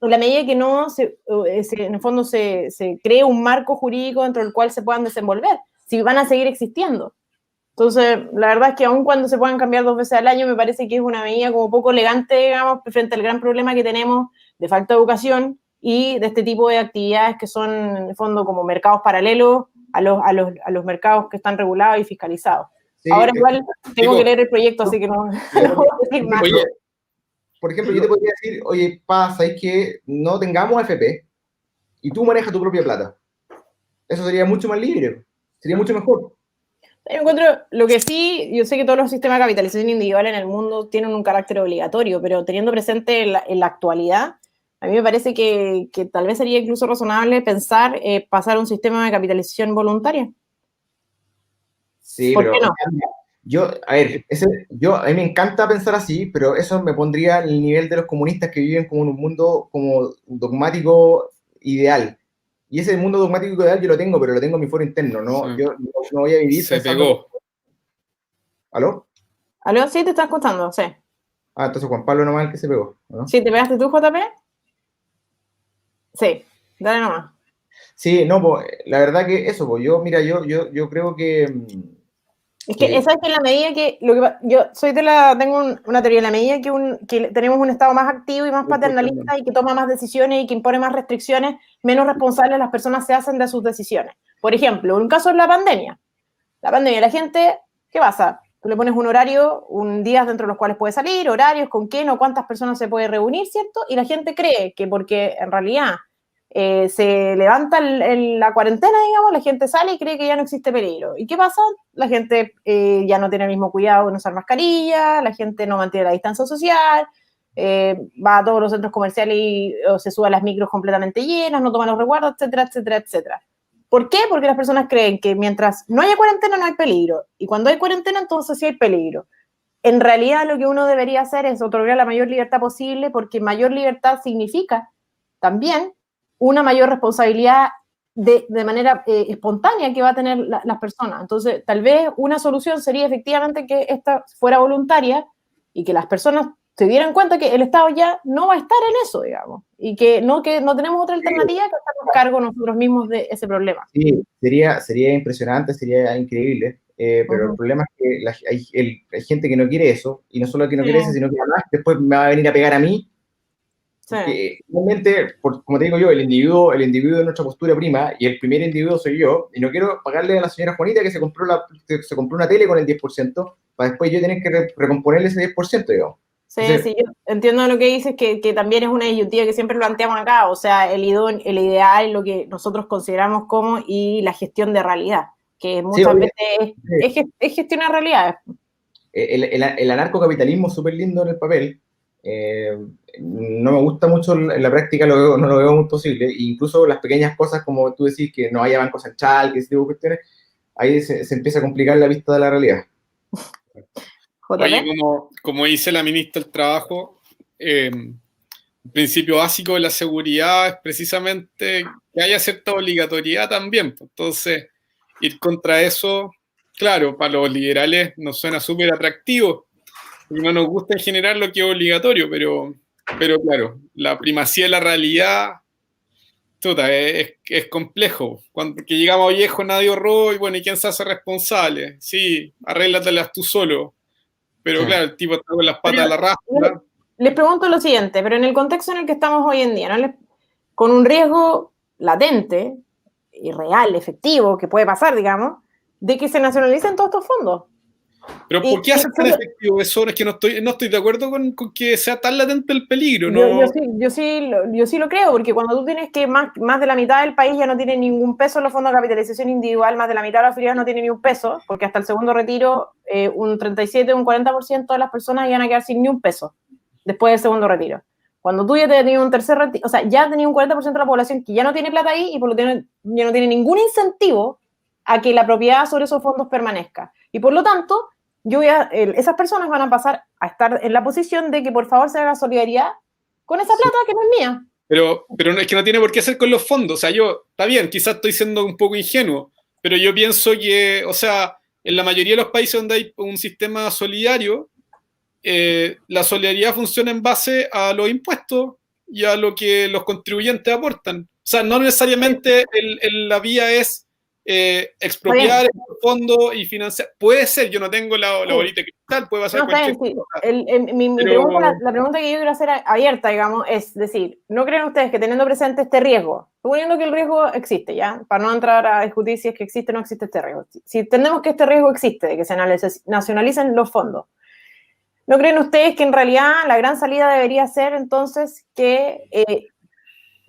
en la medida que no en el fondo se cree un marco jurídico dentro del cual se puedan desenvolver, si van a seguir existiendo. Entonces, la verdad es que aun cuando se puedan cambiar 2 veces al año, me parece que es una medida como poco elegante, digamos, frente al gran problema que tenemos de falta de educación y de este tipo de actividades que son, en el fondo, como mercados paralelos a los mercados que están regulados y fiscalizados. Sí, ahora igual tengo que leer el proyecto, así que no voy a decir más. Oye, por ejemplo, yo te podría decir, oye, ¿sabes que no tengamos AFP y tú manejas tu propia plata? Eso sería mucho más libre, sería mucho mejor. Yo encuentro, lo que sí, yo sé que todos los sistemas de capitalización individual en el mundo tienen un carácter obligatorio, pero teniendo presente en la actualidad, a mí me parece que tal vez sería incluso razonable pensar pasar a un sistema de capitalización voluntaria. Sí, ¿Por pero qué no? a mí me encanta pensar así, pero eso me pondría al nivel de los comunistas que viven como en un mundo como dogmático ideal. Y ese mundo dogmático ideal yo lo tengo, pero lo tengo en mi foro interno, ¿no? Sí. Yo no voy a vivir Se pensando... pegó. ¿Aló? ¿Aló? Sí, te estás escuchando, sí. Ah, entonces Juan Pablo nomás el que se pegó, ¿no? ¿Sí te pegaste tú, JP? Sí, dale nomás. Sí, no, pues, la verdad que eso, pues, yo creo que... Es que esa es que en la medida que, yo soy tengo una teoría, en la medida que tenemos un Estado más activo y más paternalista y que toma más decisiones y que impone más restricciones, menos responsables las personas se hacen de sus decisiones. Por ejemplo, un caso es la pandemia. La gente, ¿qué pasa? Tú le pones un horario, un día dentro de los cuales puede salir, horarios, con quién o cuántas personas se puede reunir, ¿cierto? Y la gente cree que porque en realidad se levanta la cuarentena, digamos, la gente sale y cree que ya no existe peligro. ¿Y qué pasa? La gente ya no tiene el mismo cuidado de no usar mascarilla, la gente no mantiene la distancia social, va a todos los centros comerciales o se sube a las micros completamente llenas, no toma los resguardos, etcétera, etcétera, etcétera. ¿Por qué? Porque las personas creen que mientras no haya cuarentena no hay peligro. Y cuando hay cuarentena, entonces sí hay peligro. En realidad, lo que uno debería hacer es otorgar la mayor libertad posible, porque mayor libertad significa también una mayor responsabilidad de manera espontánea que va a tener las personas. Entonces, tal vez una solución sería efectivamente que esta fuera voluntaria y que las personas se dieran cuenta que el Estado ya no va a estar en eso, digamos, y que no tenemos otra alternativa que hacernos cargo nosotros mismos de ese problema. Sí, sería impresionante, sería increíble, pero el problema es que hay gente que no quiere eso, y no solo que no quiere eso, sino que además después me va a venir a pegar a mí, porque realmente, como te digo yo, el individuo es nuestra postura prima, y el primer individuo soy yo, y no quiero pagarle a la señora Juanita que se compró una tele con el 10%, para después yo tener que recomponerle ese 10%, digamos. Sí, sí, yo entiendo lo que dices, que también es una disyuntiva que siempre planteamos acá, o sea, el ideal, lo que nosotros consideramos como, y la gestión de realidad, que muchas veces es gestionar realidades. El anarcocapitalismo es súper lindo en el papel, no me gusta mucho en la práctica, no lo veo muy posible, e incluso las pequeñas cosas como tú decís, que no haya banco central, que ese tipo de cuestiones, ahí se empieza a complicar la vista de la realidad. Oye, como dice la ministra del Trabajo, el principio básico de la seguridad es precisamente que haya cierta obligatoriedad también. Entonces, ir contra eso, claro, para los liberales nos suena súper atractivo, porque no nos gusta en general lo que es obligatorio, pero claro, la primacía de la realidad es complejo. Porque llegamos a viejo, nadie ahorró, y bueno, ¿y quién se hace responsable? Sí, arréglatelas tú solo. Pero claro, el tipo está con las patas a la rastra. Les pregunto lo siguiente, pero en el contexto en el que estamos hoy en día, ¿no? Con un riesgo latente y real, efectivo, que puede pasar, digamos, de que se nacionalicen todos estos fondos. Pero ¿por qué hacer tan efectivo eso? Es que no estoy de acuerdo con que sea tan latente el peligro. ¿No? Yo sí lo creo, porque cuando tú tienes que más de la mitad del país ya no tiene ningún peso en los fondos de capitalización individual, más de la mitad de los afiliados no tiene ni un peso, porque hasta el segundo retiro un 37, un 40% de las personas iban a quedar sin ni un peso después del segundo retiro. Cuando tú ya tenías un tercer retiro, o sea, ya tenías un 40% de la población que ya no tiene plata ahí y por lo tanto ya no tiene ningún incentivo a que la propiedad sobre esos fondos permanezca. Y por lo tanto, esas personas van a pasar a estar en la posición de que por favor se haga solidaridad con esa plata que no es mía. Pero es que no tiene por qué ser con los fondos. O sea, está bien, quizás estoy siendo un poco ingenuo, pero yo pienso que, o sea, en la mayoría de los países donde hay un sistema solidario, la solidaridad funciona en base a los impuestos y a lo que los contribuyentes aportan. O sea, no necesariamente la vía es expropiar el fondo y financiar. Puede ser, yo no tengo la bolita de cristal, puede pasar cualquier cosa. La pregunta que yo quiero hacer abierta, digamos, es decir, ¿no creen ustedes que teniendo presente este riesgo, suponiendo que el riesgo existe, ya, para no entrar a discutir si es que existe o no existe este riesgo, si entendemos que este riesgo existe, de que se nacionalicen los fondos, ¿no creen ustedes que en realidad la gran salida debería ser entonces que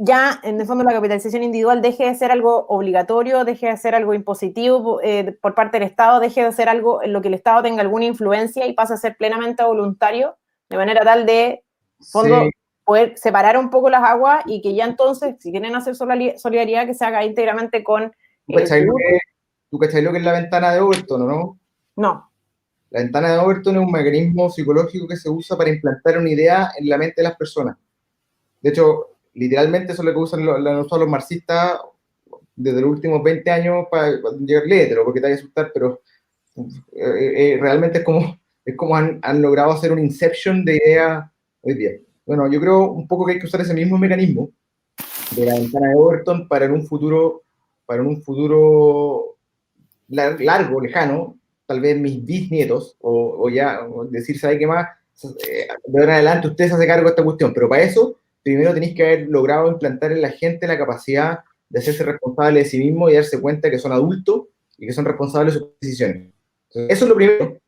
ya en el fondo la capitalización individual deje de ser algo obligatorio, deje de ser algo impositivo por parte del Estado, deje de ser algo en lo que el Estado tenga alguna influencia y pase a ser plenamente voluntario, de manera tal de fondo poder separar un poco las aguas y que ya entonces, si quieren hacer solidaridad, que se haga íntegramente con... ¿Tú cachai lo que es la ventana de Overton, o no? No. La ventana de Overton es un mecanismo psicológico que se usa para implantar una idea en la mente de las personas. De hecho, literalmente eso es lo que usan los marxistas desde los últimos 20 años para llegar, léetelo porque te vaya a asustar, pero realmente es como han logrado hacer un inception de ideas hoy día. Bueno, yo creo un poco que hay que usar ese mismo mecanismo de la ventana de Overton para en un futuro largo, lejano, tal vez mis bisnietos, o decir, ¿sabe qué más? De ahora en adelante usted se hace cargo de esta cuestión, pero para eso primero tenéis que haber logrado implantar en la gente la capacidad de hacerse responsable de sí mismo y darse cuenta que son adultos y que son responsables de sus decisiones. Entonces, eso es lo primero.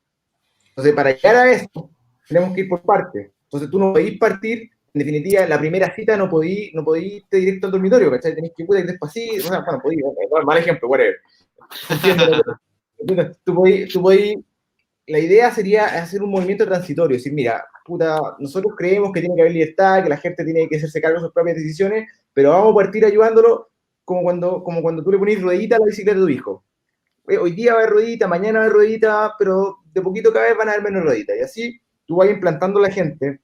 Entonces, para llegar a esto, tenemos que ir por partes. Entonces, tú no podís partir, en definitiva, en la primera cita no podís irte directo al dormitorio, ¿cachai? Tenés que ir despacito, o sea, bueno, podís, mal ejemplo, whatever. Entiendo. Tú podís, la idea sería hacer un movimiento transitorio, decir, mira, puta, nosotros creemos que tiene que haber libertad, que la gente tiene que hacerse cargo de sus propias decisiones, pero vamos a partir ayudándolo como cuando tú le pones ruedita a la bicicleta de tu hijo. Hoy día va a haber ruedita, mañana va a haber ruedita, pero de poquito cada vez van a haber menos rueditas. Y así tú vas implantando a la gente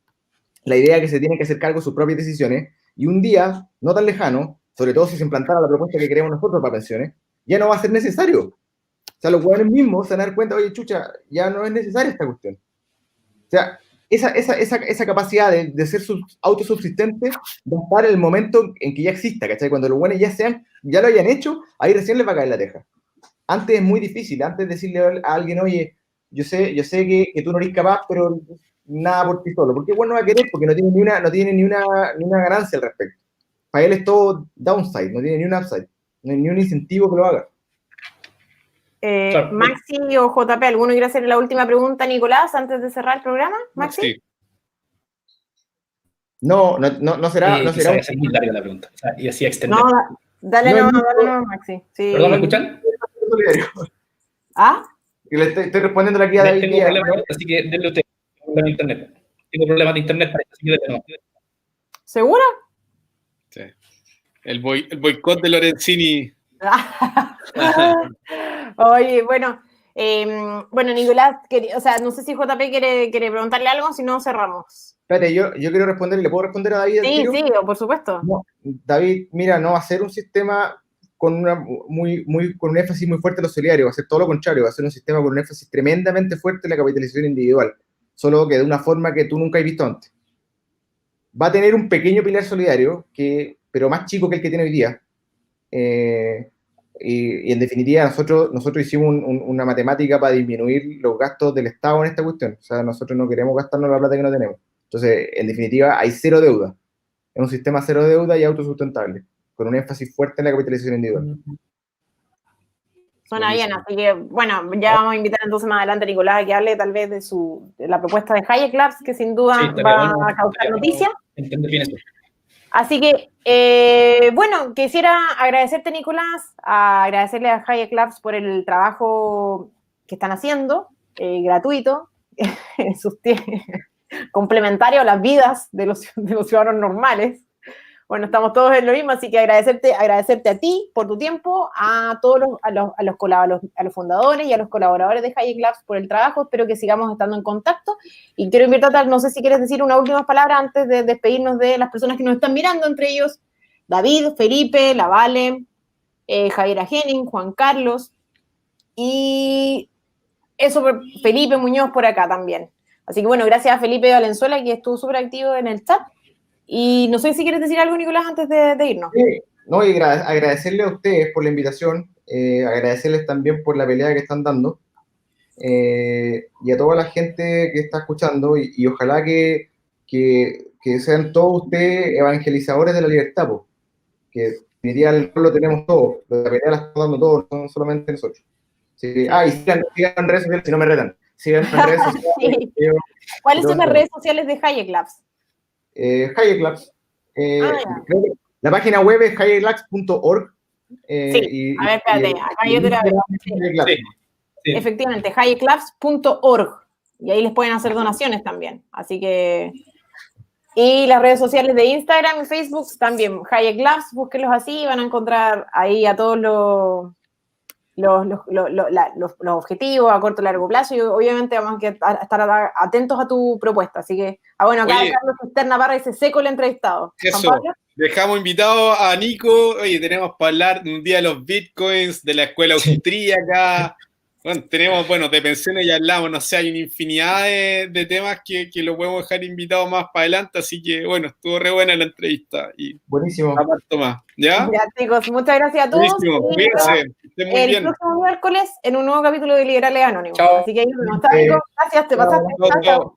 la idea de que se tiene que hacer cargo de sus propias decisiones, y un día, no tan lejano, sobre todo si se implantara la propuesta que queremos nosotros para pensiones, ya no va a ser necesario. O sea, los hueones mismos se van a dar cuenta, oye, chucha, ya no es necesaria esta cuestión. O sea, esa capacidad de ser autosubsistente va a estar en el momento en que ya exista, ¿cachai? Cuando los hueones ya lo hayan hecho, ahí recién les va a caer la teja. Antes es muy difícil, antes de decirle a alguien, oye, yo sé que tú no eres capaz, pero nada por ti solo. Porque bueno, no va a querer porque no tiene ni una ganancia al respecto. Para él es todo downside, no tiene ni un upside, no hay ni un incentivo que lo haga. Claro. Maxi o JP, ¿alguno quiere hacer la última pregunta, Nicolás, antes de cerrar el programa? Maxi. Sí. No será. No será muy larga la pregunta. O sea, y así extender. No, dale no, Maxi. Sí. ¿Perdón, me escuchan? ¿Ah? Que le estoy respondiendo aquí a David. Tengo problemas, así que denle usted. Tengo problemas de internet, así que denle no. ¿Segura? Sí. El boicot de Lorenzini. Oye, bueno, Nicolás, o sea, no sé si JP quiere preguntarle algo, si no cerramos. Espérate, yo quiero responder, ¿le puedo responder a David? Sí, por supuesto. No, David, mira, no va a ser un sistema con con un énfasis muy fuerte en lo solidario, va a ser todo lo contrario, va a ser un sistema con un énfasis tremendamente fuerte en la capitalización individual, solo que de una forma que tú nunca has visto antes. Va a tener un pequeño pilar solidario, pero más chico que el que tiene hoy día. Y en definitiva, nosotros hicimos una matemática para disminuir los gastos del Estado en esta cuestión. O sea, nosotros no queremos gastarnos la plata que no tenemos. Entonces, en definitiva, hay cero deuda. Es un sistema cero deuda y autosustentable, con un énfasis fuerte en la capitalización individual. Suena bien, Buenísimo. así que, bueno, ya vamos a invitar entonces más adelante a Nicolás a que hable tal vez de la propuesta de Hayek Labs, que sin duda Sí, estaría va bueno, a causar estaría bueno noticia. entender bien eso. Así que, bueno, quisiera agradecerte, Nicolás, agradecerle a Hayek Labs por el trabajo que están haciendo, gratuito, complementario a las vidas de los ciudadanos normales. Bueno, estamos todos en lo mismo, así que agradecerte a ti por tu tiempo, a todos a los fundadores y a los colaboradores de Hayek Labs por el trabajo. Espero que sigamos estando en contacto. Y quiero invitarte, no sé si quieres decir una última palabra antes de despedirnos de las personas que nos están mirando, entre ellos David, Felipe, La Vale, Javiera Henning, Juan Carlos y eso, Felipe Muñoz por acá también. Así que bueno, gracias a Felipe Valenzuela, que estuvo súper activo en el chat. Y no sé si quieres decir algo, Nicolás, antes de irnos. Sí, no, y agradecerle a ustedes por la invitación, agradecerles también por la pelea que están dando, y a toda la gente que está escuchando, y ojalá que sean todos ustedes evangelizadores de la libertad, po, que diría el rol lo tenemos todos, la pelea la estamos dando todos, no solamente nosotros. Sí, y sigan en redes sociales, si no me retan, sigan en redes sociales. Sí. ¿Cuáles son las redes sociales de Hayek Labs? Hayek Labs. Creo que la página web es hayeklabs.org. Sí, a ver, espérate, acá yo te la veo. Sí. Efectivamente, hayeklabs.org. Y ahí les pueden hacer donaciones también. Así que... Y las redes sociales de Instagram y Facebook también, Hayek Labs, búsquenlos así, van a encontrar ahí a todos los objetivos a corto y largo plazo, y obviamente vamos a estar atentos a tu propuesta. Así que, bueno, acá Oye, Carlos Cisterna Parra dice seco el entrevistado. Eso, dejamos invitado a Nico. Oye, tenemos para hablar un día de los bitcoins, de la escuela austríaca. Bueno, tenemos, de pensiones ya hablamos, no sé, hay una infinidad de temas que lo podemos dejar invitado más para adelante, así que, estuvo re buena la entrevista. Y buenísimo. Más, ¿ya? Ya, chicos, muchas gracias a todos. Buenísimo, cuídense, estén muy bien. El próximo miércoles en un nuevo capítulo de Liberales Anónimos. Chao. Así que ahí nos vemos. Chao, Nico. Gracias, te pasaste. Chao, chao.